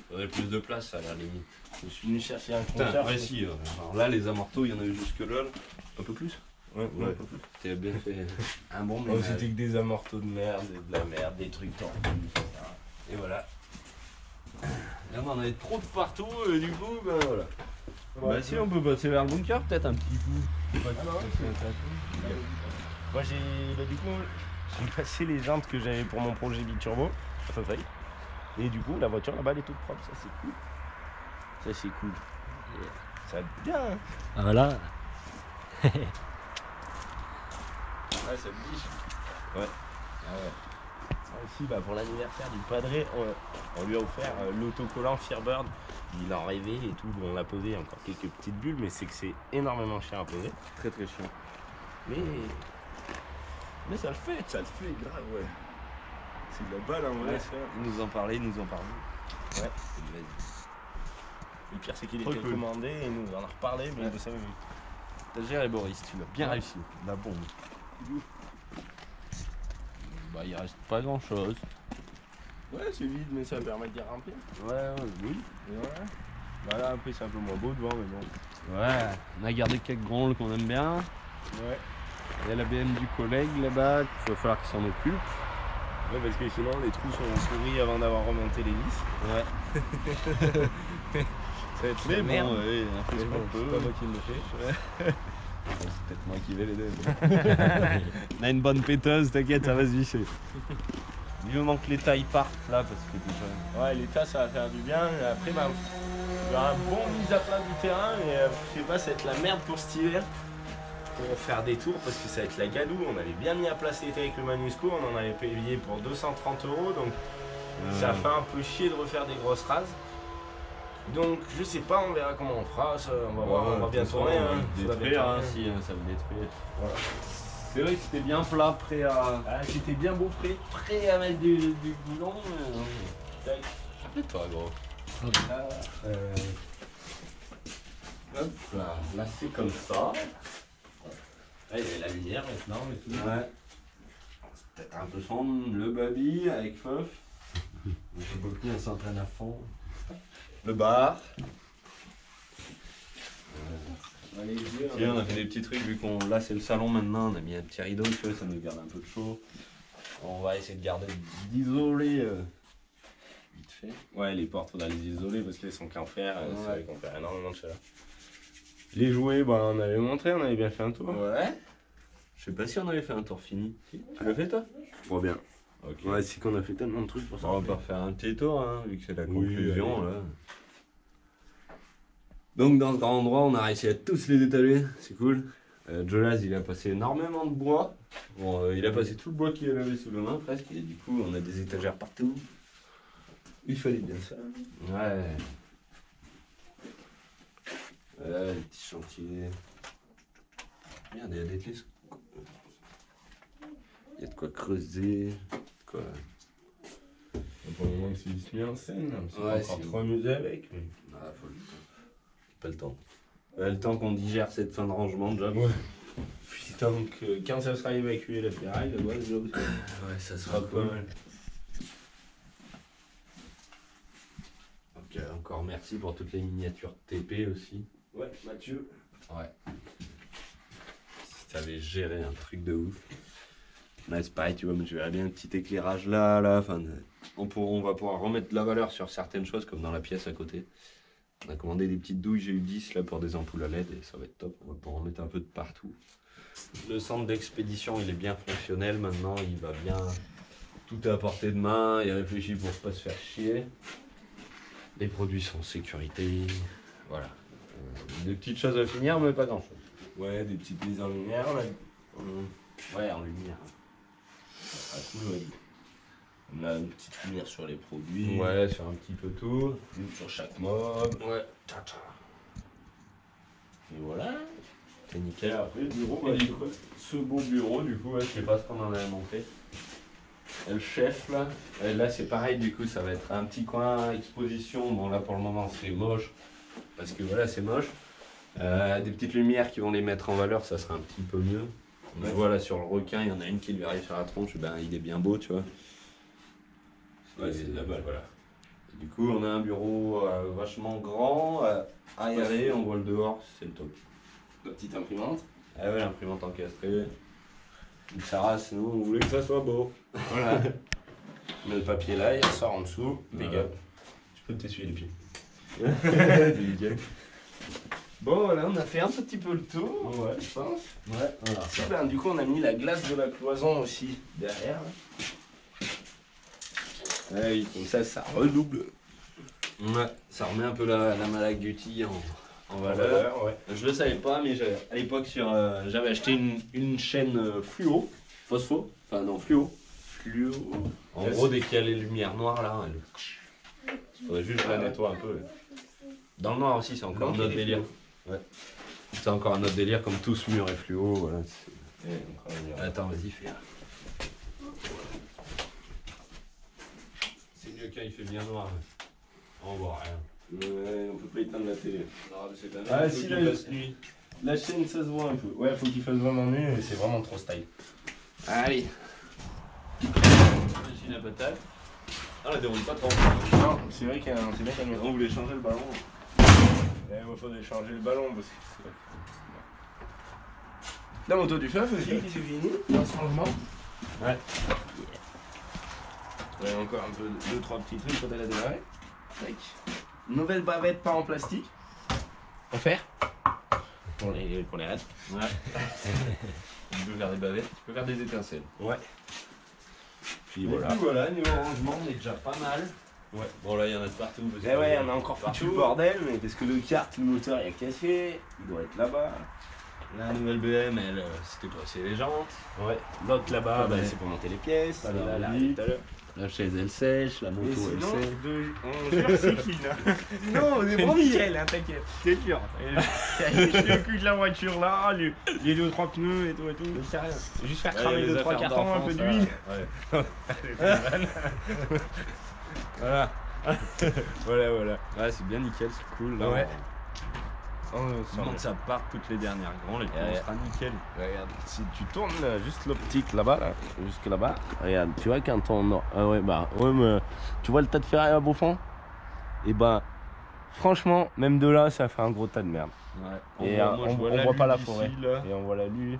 Faudrait plus de place à la limite. Je suis venu chercher un Putain, compteur. ouais, si. Alors là, les amortos, il y en a eu jusque là. Un peu plus. Ouais, Un peu plus. T'as bien fait un bon Oh, ménage. c'était que des amortos de merde, et de la merde, des trucs tordus, etc. Et voilà. Là, on en avait trop de partout, et du coup, ben voilà. Bah, si on peut passer vers le bunker, peut-être un petit coup. Moi, du coup, j'ai passé les jantes que j'avais pour mon projet biturbo à peu près. Et du coup, la voiture là-bas, elle est toute propre, ça c'est cool. Ça c'est cool. Yeah. Ça va bien. Hein. Ah, voilà. Ouais, ça me dit. Ouais. Ah ouais. Ici, bah, pour l'anniversaire du padré, on lui a offert l'autocollant Firebird. Il en rêvait et tout. Bon, on l'a posé, il y a encore quelques petites bulles, mais c'est que c'est énormément cher à poser. Très très chiant. Mais ça le fait grave, ouais. C'est de la balle en vrai. Ouais. Il nous en parlait, Ouais. Le pire, c'est qu'il Trop était cool. commandé et nous on en a reparlé, mais Ouais. il le savait. T'as géré Boris, tu l'as bien réussi. La bombe. Bah, il reste pas grand chose. Ouais, c'est vide, mais ça permet d'y remplir. Ouais, oui. Et voilà. Voilà, après c'est un peu moins beau devant, mais bon. Ouais, on a gardé quelques grondes qu'on aime bien. Ouais. Il y a la BM du collègue là-bas, il va falloir qu'il s'en occupe. Ouais, parce que sinon les trous sont pourris avant d'avoir remonté les vis. Ouais. Ça va être Mais la bon, merde. ouais, on fait ce Mais qu'on bon, peut. c'est pas moi qui le fais. C'est peut-être moi qui vais les deux. On a une bonne péteuse, t'inquiète, ça va se visser. Du moment que les tailles partent là, parce que déjà. Ouais, l'état ça va faire du bien. Et après, bah, il y aura un bon mise à plat du terrain. Et je sais pas, ça va être la merde pour cet hiver. Pour faire des tours parce que ça va être la gadoue. On avait bien mis à plat cet été avec le Manusco. On en avait payé pour 230 €. Donc ça fait un peu chier de refaire des grosses rases. Donc je sais pas, on verra comment on fera. Ça, on va voir, on va bien tourner. Hein. Détruire, hein, si ça me détruit. Voilà. C'est vrai que c'était bien plat, prêt à. Ah, c'était bien beau prêt. Prêt à mettre du boulon. Tac. Fais-toi gros. Là, Hop là, c'est comme ça. il y a la lumière maintenant et tout. Ouais. C'est peut-être un peu sombre, le baby avec Feuf. Beaucoup, on s'entraîne à fond. Le bar. Si, on a fait des petits trucs vu qu'on. Là c'est le salon maintenant, on a mis un petit rideau, tu vois, ça nous garde un peu de chaud. On va essayer de garder d'isoler vite fait. Ouais, les portes, faudra les isoler parce qu'elles sont qu'en fer. C'est Ouais. vrai qu'on fait énormément de chaleur. Les jouets, bah, on avait montré, on avait bien fait un tour. Ouais. Je sais pas si on avait fait un tour fini. Tu l'as fait toi? Trop bien. Ok. Ouais, c'est qu'on a fait tellement de trucs pour ça. On va pas faire un petit tour, hein, vu que c'est la Oui, conclusion allez. là. Donc dans ce grand endroit, on a réussi à tous les étaler, c'est cool. Jolas, il a passé énormément de bois. Bon, il a passé tout le bois qu'il avait sous la main presque, et du coup, on a des étagères partout. Il fallait bien ça. Ouais. Voilà, les petits chantiers. Merde, il y a des clés. Il y a de quoi creuser. Quoi. Pour le moment, c'est se met en scène. C'est Ouais, encore c'est- trop amusé avec. Mais... Ah, faut le temps. Pas le temps. Le temps qu'on digère cette fin de rangement déjà. Ouais. Puis donc, quand ça sera évacué la ferraille, le bois, le job, Ouais, ça sera pas mal. Ok, encore merci pour toutes les miniatures TP aussi. Ouais, Mathieu. Ouais. Si t'avais géré un truc de ouf. Là, c'est pareil, tu vois, mais je verrais bien un petit éclairage là, enfin, on va pouvoir remettre de la valeur sur certaines choses, comme dans la pièce à côté. On a commandé des petites douilles, j'ai eu 10 là pour des ampoules à LED et ça va être top. On va pouvoir en mettre un peu de partout. Le centre d'expédition, il est bien fonctionnel maintenant, il va bien. Tout est à portée de main, il est réfléchi pour pas se faire chier. Les produits sont en sécurité. Voilà. Des petites choses à finir, mais pas grand chose. Ouais, des petites mises en lumière. Ouais, en lumière. Ah, cool, ouais. On a une petite lumière sur les produits. Ouais, sur un petit peu tout. Une sur chaque mob. Ouais. Et voilà. C'est nickel. Et après, le bureau, Et bah, du coup, ce beau bureau, du coup, ouais, je sais pas ce qu'on en avait monté. Et le chef là, et là c'est pareil, du coup ça va être un petit coin exposition. Bon là pour le moment c'est moche, parce que voilà c'est moche. Des petites lumières qui vont les mettre en valeur, ça sera un petit peu mieux. On voit là sur le requin, il y en a une qui lui arrive sur la tronche, ben il est bien beau, tu vois. Ouais, c'est de la balle. Voilà. Et du coup on a un bureau vachement grand, aéré, on voit le dehors, c'est le top. La petite imprimante. Ah ouais, l'imprimante encastrée. Une Sarah, nous on voulait que ça soit beau. Voilà. On met le papier là, il ressort en dessous. Voilà. Dégage. Tu peux t'essuyer les pieds. Nickel. Bon voilà, on a fait un petit peu le tour. Ouais, je pense. Ouais, voilà. Ben, du coup, on a mis la glace de la cloison aussi derrière. Ouais, oui. Comme ça redouble. Ouais, ça remet un peu la Malak Duty en valeur. Ouais. Je le savais pas, mais à l'époque j'avais acheté une chaîne fluo, phospho, enfin non fluo. Fluo. En gros, dès qu'il y a les lumières noires là, faudrait juste que je la nettoie un peu. Dans le noir aussi, c'est encore un autre délire. Ouais. C'est encore un autre délire, comme tout ce mur est fluo. Voilà. Attends, vas-y, fais. C'est mieux quand il fait bien noir. On voit rien. Ouais, on peut pas éteindre la télé. Non, c'est pas Ah, si, la chaîne, ça se voit un peu. Ouais, faut qu'il fasse vraiment nuit, mais c'est vraiment trop style. Allez. Ici la patate. Ah, la déroule pas trop. Non, c'est vrai qu'il y a un. C'est bien qu'elle On voulait changer le ballon. il faudrait changer le ballon parce que c'est. La moto du faf aussi qui s'est finie. Un changement. Ouais. Ouais, encore un peu, 2-3 petits trucs quand elle a démarré. Tac. Nouvelle bavette pas en plastique. En fer. Pour les raids. Ouais. Tu peux faire des bavettes, tu peux faire des étincelles. Ouais. Puis Et voilà. puis voilà, niveau rangement, on est déjà pas mal. Ouais. Bon là, il y en a de partout. Parce Eh ouais, on a encore foutu le bordel, mais parce que le kart, le moteur il a cassé, il doit être là-bas. La nouvelle BM, elle, c'était pour essayer les jantes. Ouais. L'autre là-bas, Ouais. c'est pour monter les pièces. Pas Là, de là, relis. tout à l'heure. La chaise, elle sèche, la moto, Et elle sinon, sèche. on jure c'est clean. Non, on est bon nickel, hein, t'inquiète. C'est sûr. Le cul de la voiture là, les 2-3 pneus et tout. C'est rien. Juste faire Ouais, cramer les 2-3 affaires cartons, un d'enfant, peu ça, d'huile. Ouais. Voilà. Voilà. Ouais, c'est bien nickel, c'est cool. Là, Ouais. on monte ça part toutes les dernières grands, les Ouais. sera nickel. Regarde, si tu tournes juste l'optique là-bas, là, jusque là-bas, regarde, tu vois quand on... Ah ouais, bah, ouais, mais tu vois le tas de ferraille à Beaufort? Et bah, franchement, même de là, ça fait un gros tas de merde. Ouais. Et on voit pas la forêt. Et on voit la lune.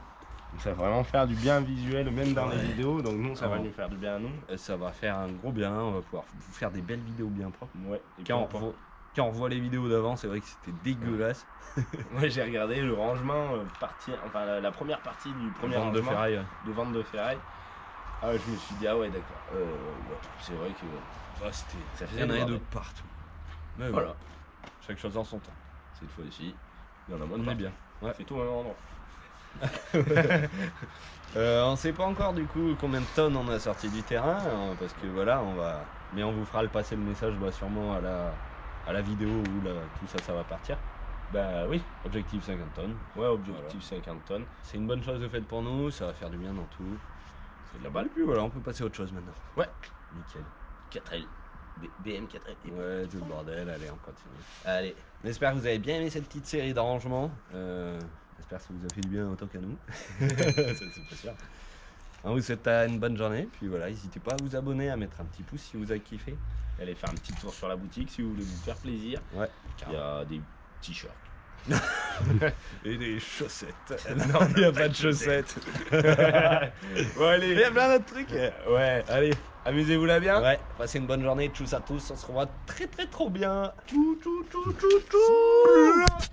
Donc ça va vraiment faire du bien visuel, même dans les vidéos. Donc nous, ça va nous faire du bien à nous. Et ça va faire un gros bien, on va pouvoir vous faire des belles vidéos bien propres. Ouais. Et Quand on revoit les vidéos d'avant, c'est vrai que c'était dégueulasse. Moi, j'ai regardé le rangement, enfin la première partie du premier Vente de rangement ferraille. de vente de ferraille. Ah, je me suis dit, ah ouais, d'accord. Ouais, c'est vrai que ça Il faisait y en avait du de bordel. partout. Mais Voilà. Chaque chose en son temps. Cette fois-ci, il y en a moins On de est partout. bien. Ouais. C'est tout au même endroit. On sait pas encore du coup combien de tonnes on a sorti du terrain, parce que voilà, mais on vous fera le passer le message sûrement à la vidéo où tout ça va partir. Bah oui. Objectif 50 tonnes. Ouais, objectif 50 tonnes. C'est une bonne chose de faite pour nous, ça va faire du bien dans tout. C'est de la balle. Puis voilà, on peut passer à autre chose maintenant. Ouais. Nickel. 4L. BM 4L. Ouais, tout le bordel, allez, on continue. Allez. J'espère que vous avez bien aimé cette petite série d'arrangements. J'espère que ça vous a fait du bien autant qu'à nous. Ça, c'est pas sûr. On vous souhaite une bonne journée. Puis voilà, n'hésitez pas à vous abonner, à mettre un petit pouce si vous avez kiffé. Allez faire un petit tour sur la boutique si vous voulez vous faire plaisir. Ouais. Il y a des t-shirts. Et des chaussettes. Non, il n'y a pas de chaussettes. Bon, allez. Il y a plein d'autres trucs. Ouais. Allez, Amusez-vous là bien. Ouais, passez une bonne journée, tchuss à tous, on se revoit très trop bien. Tchou tchou tchou tchou tchou.